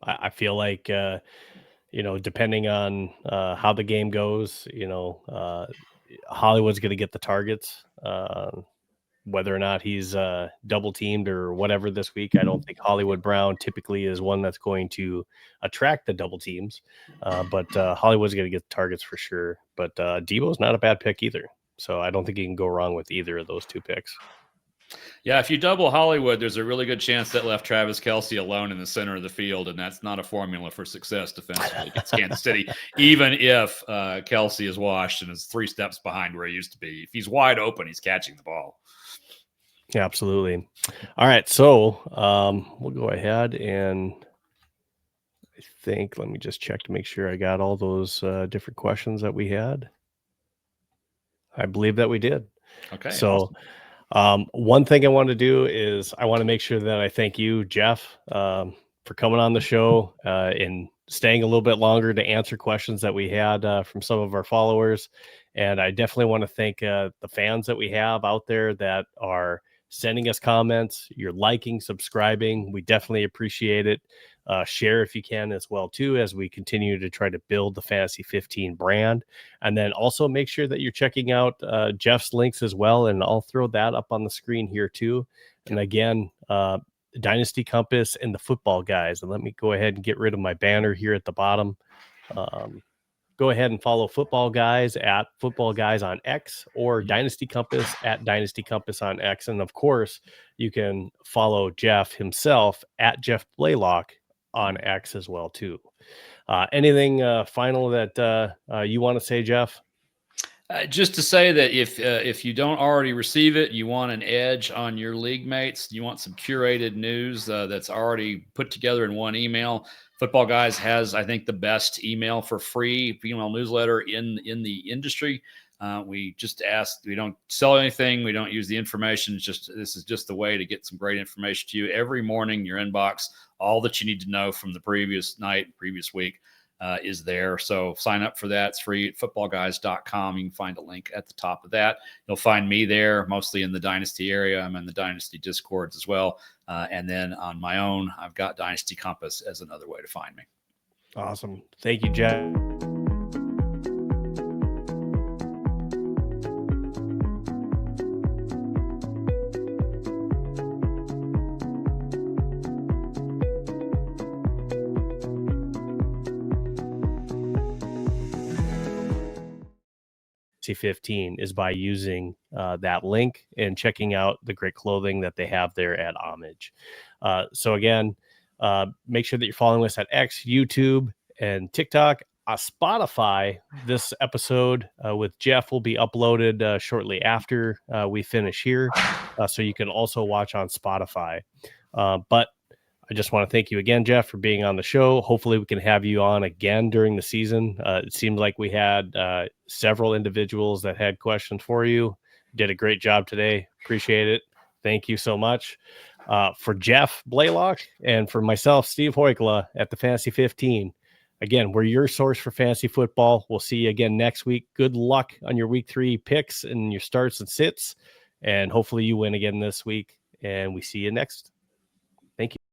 I feel like, depending on how the game goes, Hollywood's going to get the targets. Whether or not he's double teamed or whatever this week, I don't think Hollywood Brown typically is one that's going to attract the double teams. But Hollywood's going to get the targets for sure. But Deebo's not a bad pick either. So I don't think you can go wrong with either of those two picks. Yeah, if you double Hollywood, there's a really good chance that left Travis Kelce alone in the center of the field, and that's not a formula for success defensively against Kansas City, even if Kelce is washed and is 3 steps behind where he used to be. If he's wide open, he's catching the ball. Yeah, absolutely. All right, so we'll go ahead and I think, let me just check to make sure I got all those different questions that we had. I believe that we did. Okay. So one thing I want to do is I want to make sure that I thank you, Jeff, for coming on the show and staying a little bit longer to answer questions that we had from some of our followers. And I definitely want to thank the fans that we have out there that are sending us comments. You're liking, subscribing. We definitely appreciate it. Share if you can as well too, as we continue to try to build the Fantasy 15 brand. And then also make sure that you're checking out Jeff's links as well, and I'll throw that up on the screen here too. And again, Dynasty Compass and the Football Guys. And let me go ahead and get rid of my banner here at the bottom. Go ahead and follow Football Guys at Football Guys on X, or Dynasty Compass at Dynasty Compass on X. And of course, you can follow Jeff himself at Jeff Blaylock on X as well too. Anything final that you want to say, Jeff? Just to say that if you don't already receive it, you want an edge on your league mates, you want some curated news that's already put together in one email. Football Guys has, I think, the best email for free email newsletter in the industry. We just ask, we don't sell anything. We don't use the information. This is just the way to get some great information to you every morning. Your inbox, all that you need to know from the previous night, previous week is there. So sign up for that. It's free at footballguys.com. You can find a link at the top of that. You'll find me there, mostly in the Dynasty area. I'm in the Dynasty Discords as well. And then on my own, I've got Dynasty Compass as another way to find me. Awesome. Thank you, Jeff. C15 is by using that link and checking out the great clothing that they have there at Homage. So again, make sure that you're following us at X, YouTube, and TikTok. Spotify, this episode with Jeff will be uploaded shortly after we finish here. So you can also watch on Spotify. But I just want to thank you again, Jeff, for being on the show. Hopefully we can have you on again during the season. It seemed like we had several individuals that had questions for you. Did a great job today. Appreciate it. Thank you so much. For Jeff Blaylock and for myself, Steve Hoykla at the Fantasy 15. Again, we're your source for fantasy football. We'll see you again next week. Good luck on your week 3 picks and your starts and sits. And hopefully you win again this week. And we see you next. Thank you.